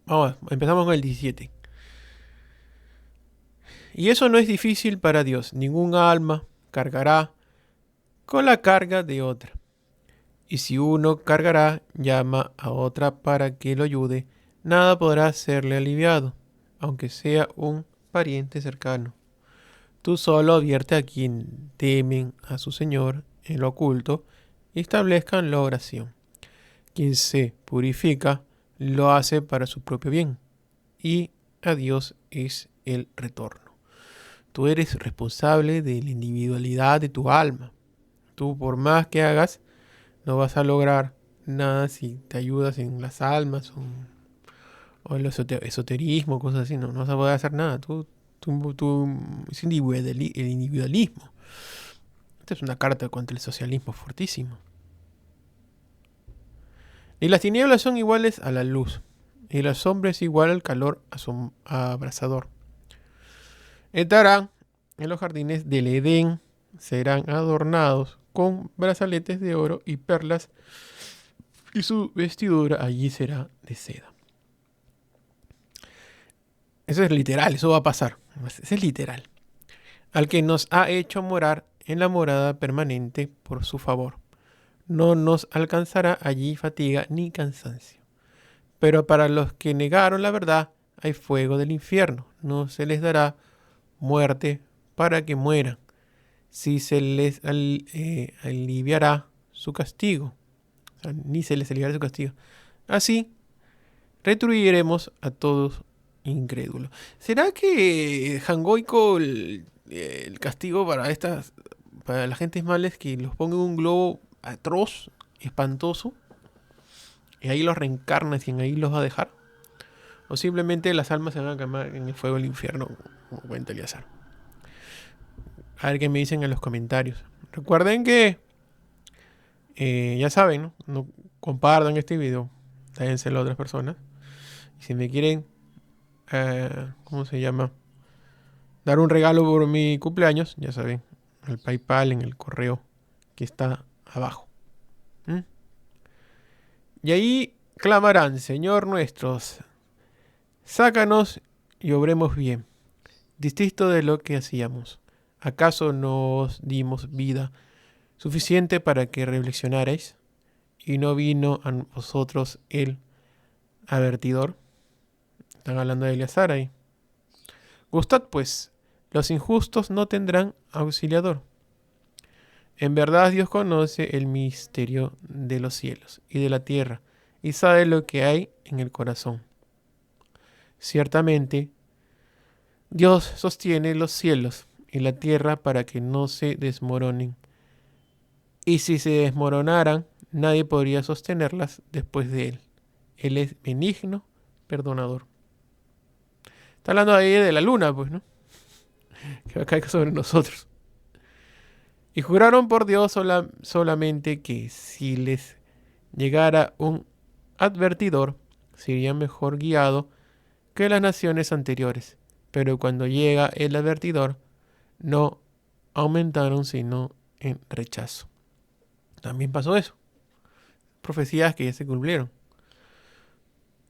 Vamos, empezamos con el 17. Y eso no es difícil para Dios. Ningún alma cargará con la carga de otra. Y si uno cargará, llama a otra para que lo ayude, nada podrá serle aliviado, aunque sea un pariente cercano. Tú solo advierte a quien temen a su Señor en lo oculto y establezcan la oración. Quien se purifica lo hace para su propio bien, y a Dios es el retorno. Tú eres responsable de la individualidad de tu alma. Tú, por más que hagas, no vas a lograr nada si te ayudas en las almas o el esoterismo, cosas así. No vas a poder hacer nada. Tú es el individualismo. Esta es una carta contra el socialismo fortísimo. Y las tinieblas son iguales a la luz, y la sombra es igual al calor abrasador. Estarán en los jardines del Edén, serán adornados con brazaletes de oro y perlas, y su vestidura allí será de seda. Eso es literal, eso va a pasar. Eso es literal. Al que nos ha hecho morar en la morada permanente por su favor. No nos alcanzará allí fatiga ni cansancio. Pero para los que negaron la verdad hay fuego del infierno. No se les dará muerte para que mueran. Si se les aliviará su castigo. O sea, ni se les aliviará su castigo. Así retribuiremos a todos incrédulos. ¿Será que Jangoico el castigo para la gente mala es que los ponga en un globo atroz, espantoso, y ahí los reencarna y ahí los va a dejar? O simplemente las almas se van a quemar en el fuego del infierno, como cuenta Eleazar. A ver qué me dicen en los comentarios. Recuerden que, ya saben, ¿no? No compartan este video, déjenselo a otras personas. Y si me quieren, ¿cómo se llama? Dar un regalo por mi cumpleaños, ya saben, el PayPal, en el correo que está abajo. Y ahí clamarán: Señor nuestros, sácanos y obremos bien, distinto de lo que hacíamos. ¿Acaso nos dimos vida suficiente para que reflexionarais? ¿Y no vino a vosotros el avertidor? Están hablando de Eleazar ahí. Gustad pues, los injustos no tendrán auxiliador. En verdad Dios conoce el misterio de los cielos y de la tierra, y sabe lo que hay en el corazón. Ciertamente, Dios sostiene los cielos y la tierra para que no se desmoronen. Y si se desmoronaran, nadie podría sostenerlas después de él. Él es benigno, perdonador. Está hablando ahí de la luna, pues, ¿no? Que va a caer sobre nosotros. Y juraron por Dios solamente que si les llegara un advertidor, sería mejor guiado que las naciones anteriores. Pero cuando llega el advertidor, no aumentaron sino en rechazo. También pasó eso. Profecías que ya se cumplieron.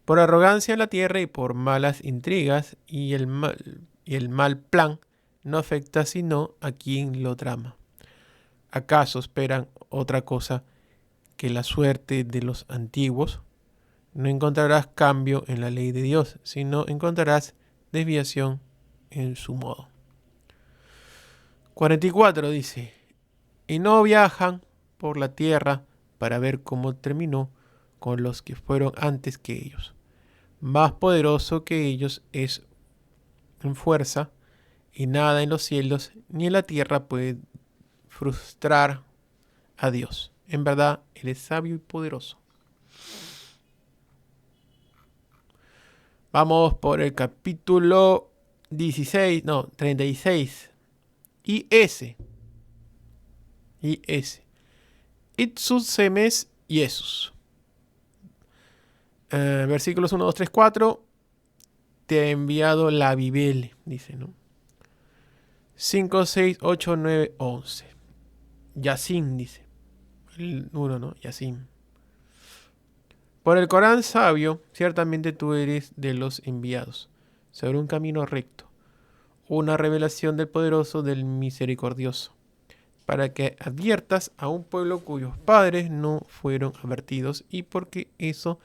Por arrogancia en la tierra y por malas intrigas y el mal plan no afecta sino a quien lo trama. ¿Acaso esperan otra cosa que la suerte de los antiguos? No encontrarás cambio en la ley de Dios, sino encontrarás desviación en su modo. 44 dice: y no viajan por la tierra para ver cómo terminó con los que fueron antes que ellos. Más poderoso que ellos es en fuerza, y nada en los cielos ni en la tierra puede frustrar a Dios. En verdad, Él es sabio y poderoso. Vamos por el capítulo 36. Y ese. Itsus semes Jesús. Versículos 1, 2, 3, 4. Te he enviado la Bibel, dice, ¿no? 5, 6, 8, 9, 11. Yasin, dice. El 1, ¿no? Yasin. Por el Corán sabio, ciertamente tú eres de los enviados, sobre un camino recto, una revelación del poderoso, del misericordioso, para que adviertas a un pueblo cuyos padres no fueron advertidos y porque eso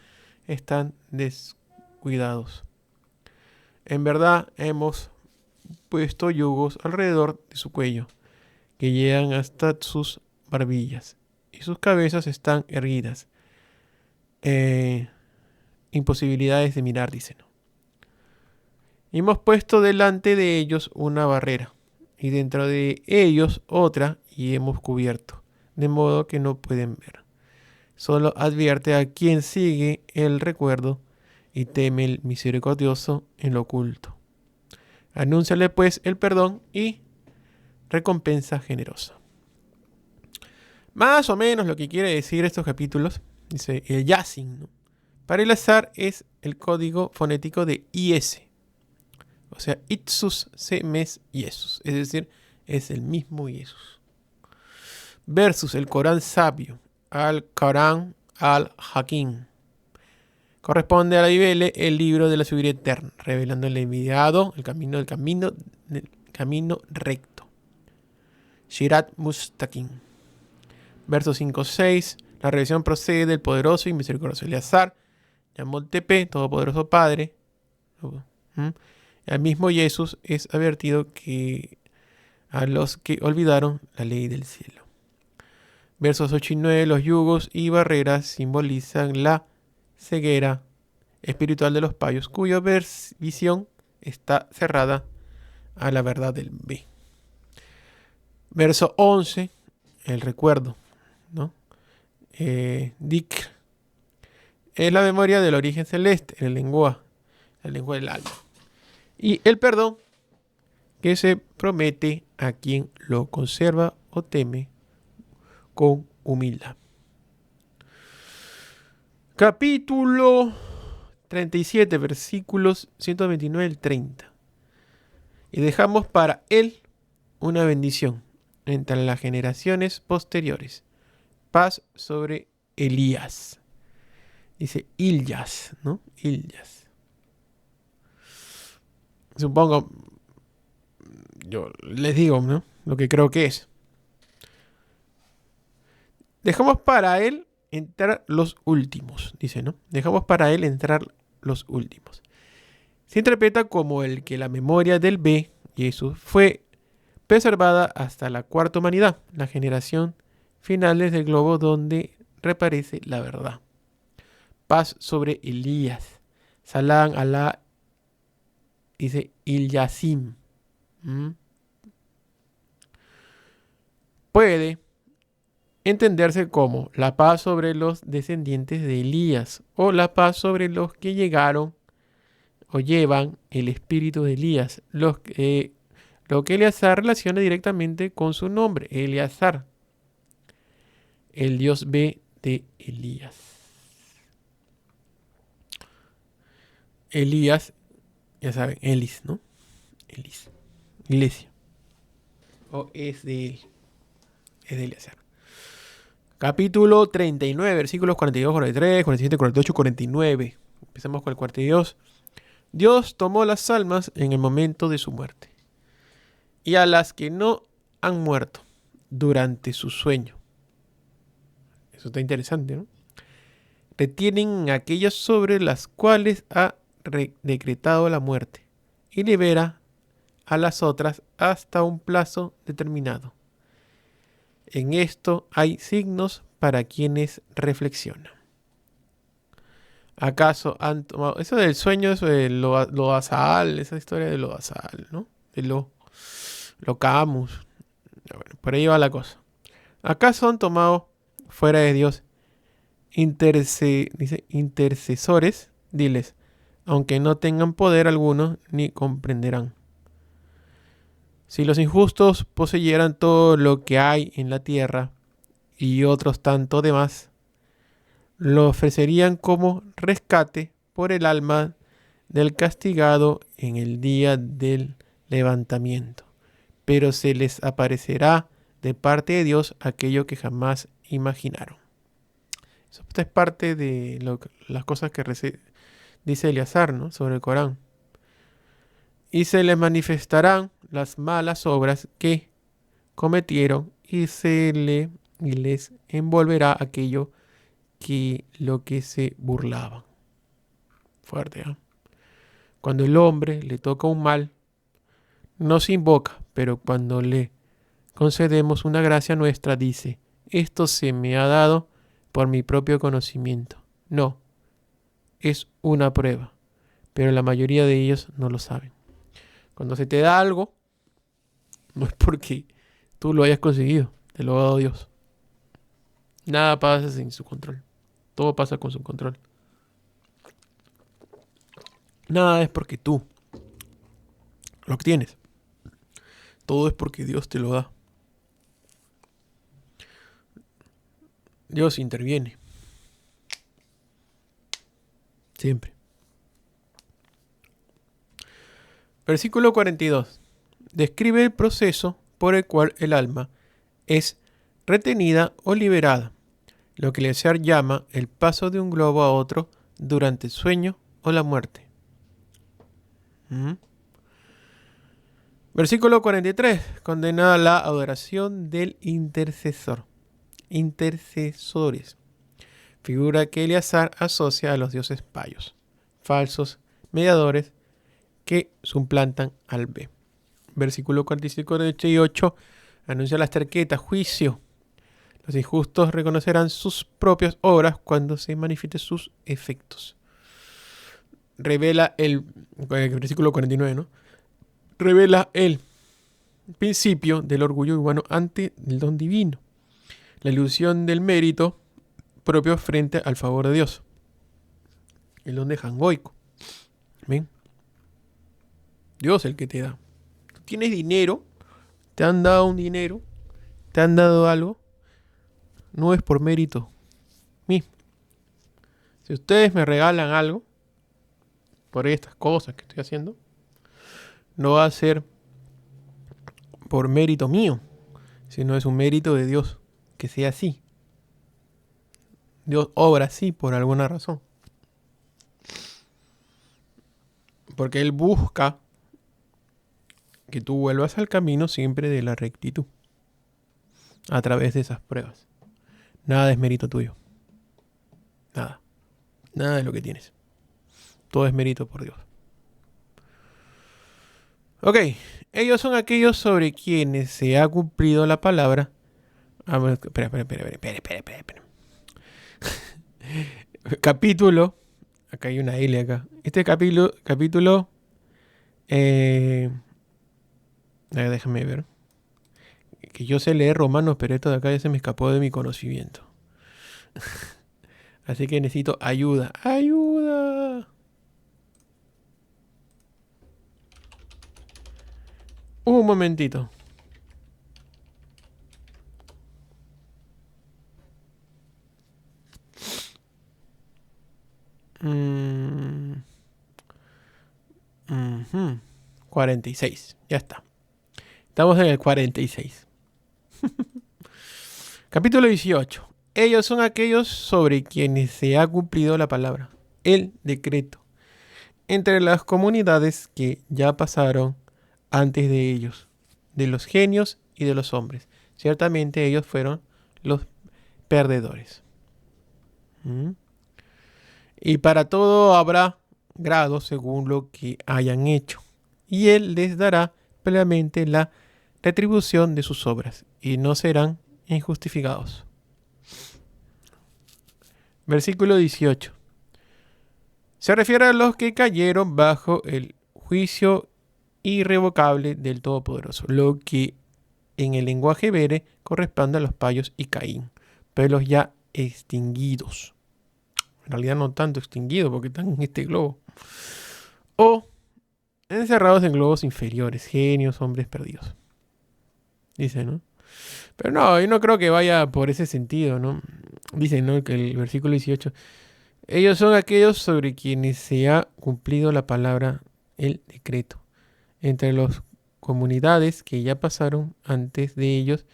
están descuidados. En verdad hemos puesto yugos alrededor de su cuello, que llegan hasta sus barbillas, y sus cabezas están erguidas. Imposibilidades de mirar, dicen. Y hemos puesto delante de ellos una barrera, y dentro de ellos otra, y hemos cubierto, de modo que no pueden ver. Solo advierte a quien sigue el recuerdo y teme el misericordioso en lo oculto. Anúnciale pues el perdón y recompensa generosa. Más o menos lo que quiere decir estos capítulos, dice el Yasin, ¿no? Para Eleazar es el código fonético de IS. O sea, Itsus semes Jesús. Es decir, es el mismo Jesús. Versus el Corán sabio, al-Corán al-Hakim. Corresponde a la Biblia el libro de la sabiduría eterna, revelando el enviado, el camino recto. Shirat Mustaqim. Verso 5-6. La revelación procede del poderoso y misericordioso Eleazar, Yamot Tepe, todopoderoso Padre. El mismo Jesús es advertido que a los que olvidaron la ley del cielo. Versos 8 y 9. Los yugos y barreras simbolizan la ceguera espiritual de los payos, cuya visión está cerrada a la verdad del B. Verso 11. El recuerdo, ¿no? Dikr es la memoria del origen celeste, el lenguaje del alma. Y el perdón que se promete a quien lo conserva o teme con humildad. Capítulo 37, versículos 129 al 30. Y dejamos para él una bendición entre las generaciones posteriores. Paz sobre Elías. Dice Ilyas, ¿no? Ilyas. Supongo, yo les digo, ¿no? Lo que creo que es. Dejamos para él entrar los últimos, dice, ¿no? Dejamos para él entrar los últimos. Se interpreta como el que la memoria del B, Jesús, fue preservada hasta la cuarta humanidad, la generación finales del globo donde reaparece la verdad. Paz sobre Elías. Salam Alá, dice Ilyasim. Puede entenderse como la paz sobre los descendientes de Elías o la paz sobre los que llegaron o llevan el espíritu de Elías, lo que Eleazar relaciona directamente con su nombre, Eleazar, el dios B de Elías. Elías, ya saben, Elis, ¿no? Elis, iglesia. O es de él, es de Eleazar. Capítulo 39, versículos 42, 43, 47, 48, 49. Empezamos con el 42. Dios tomó las almas en el momento de su muerte, y a las que no han muerto durante su sueño. Eso está interesante, ¿no? Retienen aquellas sobre las cuales ha decretado la muerte y libera a las otras hasta un plazo determinado. En esto hay signos para quienes reflexionan. ¿Acaso han tomado eso del sueño, eso de lo asal, esa historia de lo asal, ¿no? De lo Camus. Bueno, por ahí va la cosa. ¿Acaso han tomado fuera de Dios intercesores? Diles, aunque no tengan poder alguno, ni comprenderán. Si los injustos poseyeran todo lo que hay en la tierra y otros tanto demás, lo ofrecerían como rescate por el alma del castigado en el día del levantamiento. Pero se les aparecerá de parte de Dios aquello que jamás imaginaron. Eso es parte de las cosas que dice Eleazar, ¿no? Sobre el Corán. Y se les manifestarán las malas obras que cometieron y les envolverá aquello lo que se burlaban. Fuerte, ¿eh? Cuando el hombre le toca un mal, no se invoca, pero cuando le concedemos una gracia nuestra, dice, esto se me ha dado por mi propio conocimiento. No, es una prueba, pero la mayoría de ellos no lo saben. Cuando se te da algo, no es porque tú lo hayas conseguido, te lo ha dado Dios. Nada pasa sin su control. Todo pasa con su control. Nada es porque tú lo obtienes. Todo es porque Dios te lo da. Dios interviene. Siempre. Versículo 42. Describe el proceso por el cual el alma es retenida o liberada. Lo que Eleazar llama el paso de un globo a otro durante el sueño o la muerte. ¿Mm? Versículo 43. Condena la adoración del intercesor. Intercesores. Figura que Eleazar asocia a los dioses payos, falsos mediadores que suplantan al B. Versículo 45, 48. Anuncia las terquetas, juicio. Los injustos reconocerán sus propias obras cuando se manifiesten sus efectos. Revela el versículo 49, ¿no? Revela el principio del orgullo humano ante el don divino. La ilusión del mérito propio frente al favor de Dios. El don de Jangoico. ¿Ven? Dios es el que te da. Tú tienes dinero, te han dado un dinero, te han dado algo, no es por mérito mismo. Si ustedes me regalan algo, por estas cosas que estoy haciendo, no va a ser por mérito mío, sino es un mérito de Dios, que sea así. Dios obra así por alguna razón. Porque Él busca que tú vuelvas al camino siempre de la rectitud, a través de esas pruebas. Nada es mérito tuyo. Nada. Nada de lo que tienes. Todo es mérito por Dios. Ok. Ellos son aquellos sobre quienes se ha cumplido la palabra. Espera. Capítulo. Acá hay una L acá. Este capítulo. Déjame ver. Que yo sé leer Romanos, pero esto de acá ya se me escapó de mi conocimiento. Así que necesito ayuda. ¡Ayuda! Un momentito. Uh-huh. 46. Ya está. Estamos en el 46. Capítulo 18. Ellos son aquellos sobre quienes se ha cumplido la palabra, el decreto, entre las comunidades que ya pasaron antes de ellos, de los genios y de los hombres. Ciertamente ellos fueron los perdedores. Y para todo habrá grado según lo que hayan hecho, y Él les dará plenamente la retribución de sus obras, y no serán injustificados. Versículo 18. Se refiere a los que cayeron bajo el juicio irrevocable del Todopoderoso, lo que en el lenguaje bere corresponde a los payos y Caín, pueblos ya extinguidos. En realidad no tanto extinguidos porque están en este globo. O encerrados en globos inferiores, genios, hombres perdidos. Dice, ¿no? Pero no, yo no creo que vaya por ese sentido, ¿no? Dice, ¿no? Que el versículo 18. Ellos son aquellos sobre quienes se ha cumplido la palabra, el decreto, entre las comunidades que ya pasaron antes de ellos,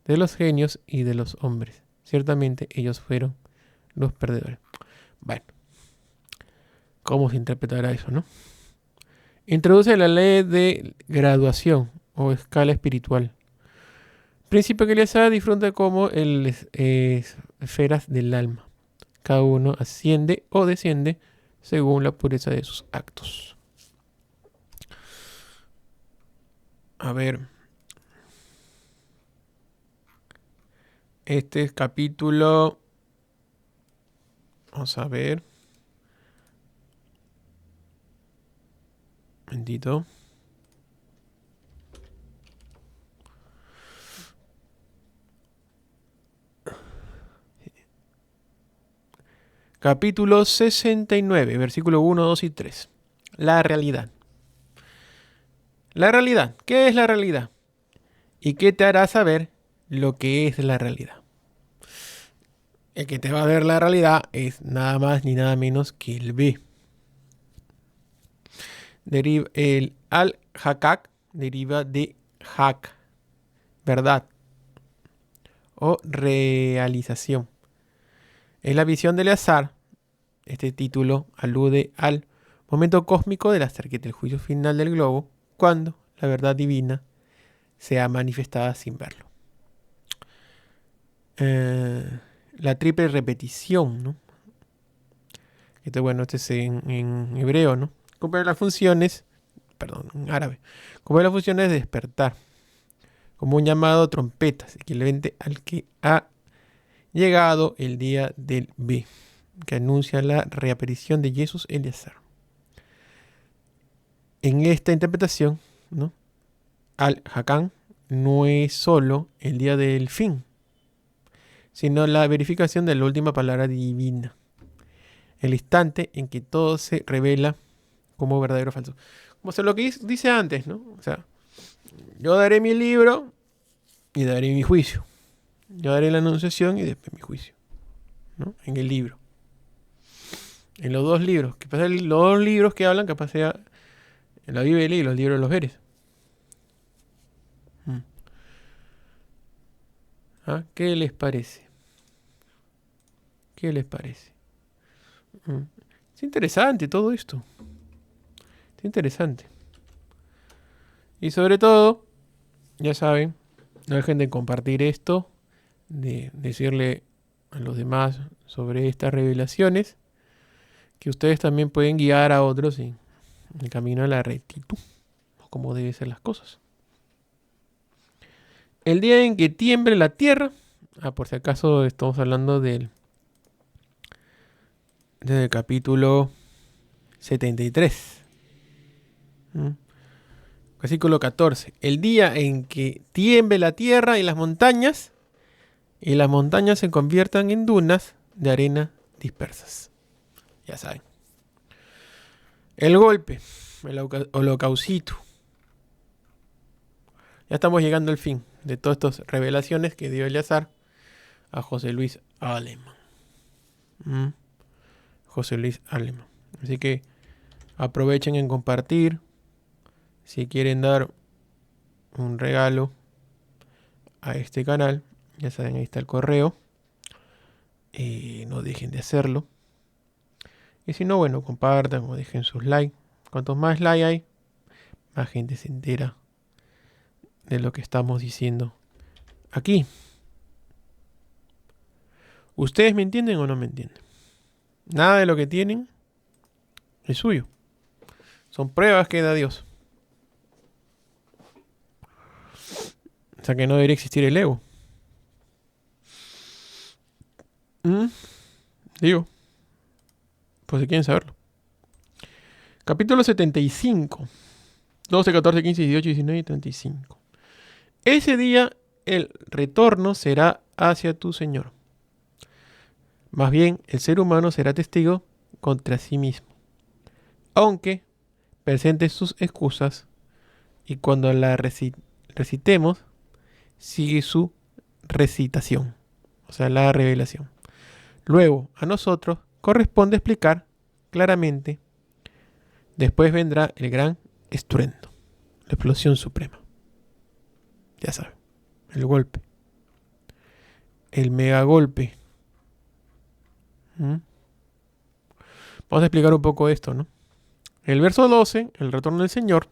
de los genios y de los hombres. Ciertamente ellos fueron los perdedores. Bueno, ¿cómo se interpretará eso, no? Introduce la ley de graduación o escala espiritual. Principio que Eleazar disfruta como esferas del alma. Cada uno asciende o desciende según la pureza de sus actos. A ver. Este es capítulo. Vamos a ver. Bendito. Capítulo 69, versículo 1, 2 y 3. La realidad. La realidad. ¿Qué es la realidad? ¿Y qué te hará saber lo que es la realidad? El que te va a ver la realidad es nada más ni nada menos que el B. El al-Hakak deriva de hak, verdad o realización. Es la visión de Eleazar Este título alude al momento cósmico de la cerquita del juicio final del globo, cuando la verdad divina sea manifestada sin verlo. La triple repetición, ¿no? Este es en hebreo, ¿no? Cumple las funciones, en árabe. Cumple las funciones de despertar, como un llamado trompetas, equivalente al que ha llegado el día del B, que anuncia la reaparición de Jesús Eliezer. En esta interpretación, ¿no? Al-Hakan no es solo el día del fin, sino la verificación de la última palabra divina, el instante en que todo se revela como verdadero o falso. Como lo que dice antes, ¿no? O sea, yo daré mi libro y daré mi juicio. Yo daré la anunciación y después mi juicio, ¿no? En el libro. En los dos libros. Que pasa los dos libros que hablan, capaz sea en la Biblia y los libros de los Veres. ¿Ah? ¿Qué les parece? ¿Qué les parece? Es interesante todo esto. Es interesante. Y sobre todo, ya saben, no dejen de compartir esto, de decirle a los demás sobre estas revelaciones, que ustedes también pueden guiar a otros en el camino a la rectitud, como deben ser las cosas. El día en que tiemble la tierra, por si acaso estamos hablando del capítulo 73. Versículo 14. El día en que tiemble la tierra y las montañas se conviertan en dunas de arena dispersas. Ya saben. El golpe, el holocausto. Ya estamos llegando al fin de todas estas revelaciones que dio Eleazar a José Luis Aleman. José Luis Aleman. Así que aprovechen en compartir. Si quieren dar un regalo a este canal, ya saben, ahí está el correo. No dejen de hacerlo. Y si no, bueno, compartan o dejen sus likes. Cuantos más likes hay, más gente se entera de lo que estamos diciendo aquí. ¿Ustedes me entienden o no me entienden? Nada de lo que tienen es suyo. Son pruebas que da Dios. O sea que no debería existir el ego. Digo, pues si quieren saberlo. Capítulo 75. 12, 14, 15, 18, 19 y 35. Ese día el retorno será hacia tu Señor. Más bien, el ser humano será testigo contra sí mismo, aunque presente sus excusas, y cuando la recitemos, sigue su recitación, o sea, la revelación. Luego, a nosotros corresponde explicar claramente. Después vendrá el gran estruendo, la explosión suprema. Ya saben, el golpe, el mega golpe. Vamos a explicar un poco esto, ¿no? El verso 12, el retorno del Señor,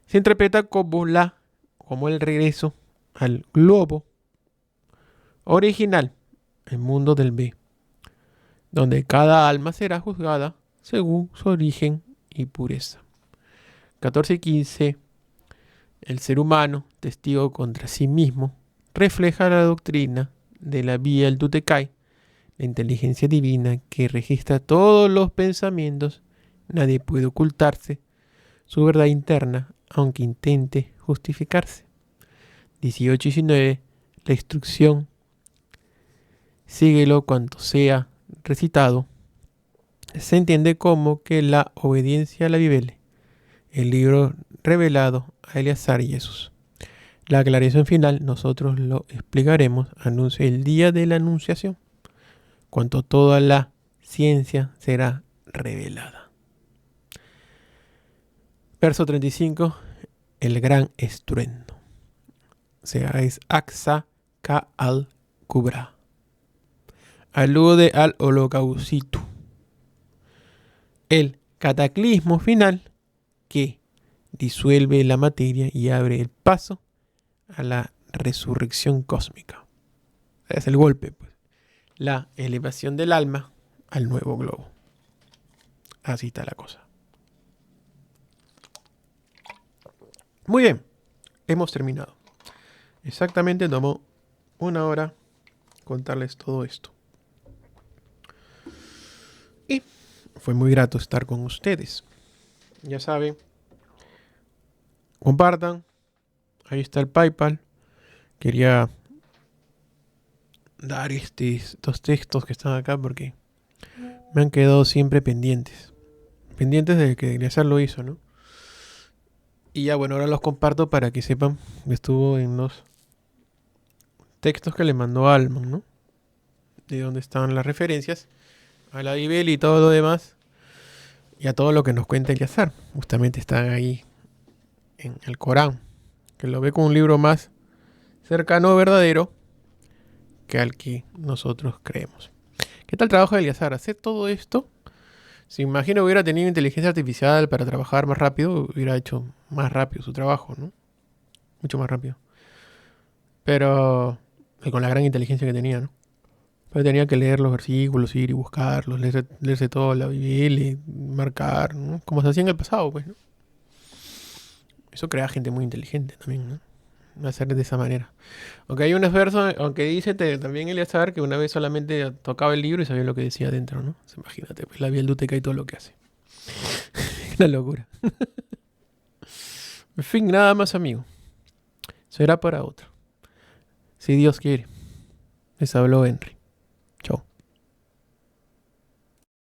se interpreta como el regreso al globo original, el mundo del B, donde cada alma será juzgada según su origen y pureza. 14 y 15, el ser humano, testigo contra sí mismo, refleja la doctrina de la vía del Tutekai, la inteligencia divina que registra todos los pensamientos. Nadie puede ocultarse su verdad interna, aunque intente justificarse. 18 y 19, la instrucción, síguelo cuanto sea recitado, se entiende como que la obediencia a la Biblia, el libro revelado a Eleazar y Jesús. La aclaración final nosotros lo explicaremos, anuncia el día de la anunciación, cuando toda la ciencia será revelada. Verso 35, el gran estruendo. O sea, es Aksa Ka al Kubra. Alude al holocausto. el cataclismo final que disuelve la materia y abre el paso a la resurrección cósmica. Es el golpe, pues. La elevación del alma al nuevo globo. Así está la cosa. Muy bien, hemos terminado. Exactamente tomó 1 hora contarles todo esto. Y fue muy grato estar con ustedes. Ya saben, compartan. Ahí está el PayPal. Quería dar estos textos que están acá porque me han quedado siempre pendientes. Pendientes de que Eleazar lo hizo, ¿no? Y ya bueno, ahora los comparto para que sepan que estuvo en los textos que le mandó Alman, ¿no? De dónde estaban las referencias a la Biblia y todo lo demás. Y a todo lo que nos cuenta Eleazar. Justamente están ahí en el Corán. Que lo ve como un libro más cercano, verdadero, que al que nosotros creemos. ¿Qué tal el trabajo de Eleazar? Hacer todo esto. Si imagino hubiera tenido inteligencia artificial para trabajar más rápido, hubiera hecho más rápido su trabajo, ¿no? Mucho más rápido. Pero con la gran inteligencia que tenía, ¿no? Pero tenía que leer los versículos, ir y buscarlos, leerse toda la Biblia, marcar, ¿no? Como se hacía en el pasado, pues, ¿no? Eso crea gente muy inteligente también, ¿no? Hacer de esa manera. Aunque hay unos versos, aunque dice también Eleazar que una vez solamente tocaba el libro y sabía lo que decía adentro, ¿no? Imagínate, pues la bielduteca y todo lo que hace. Una locura. En fin, nada más, amigo. Será para otro. Si Dios quiere. Les habló Henry.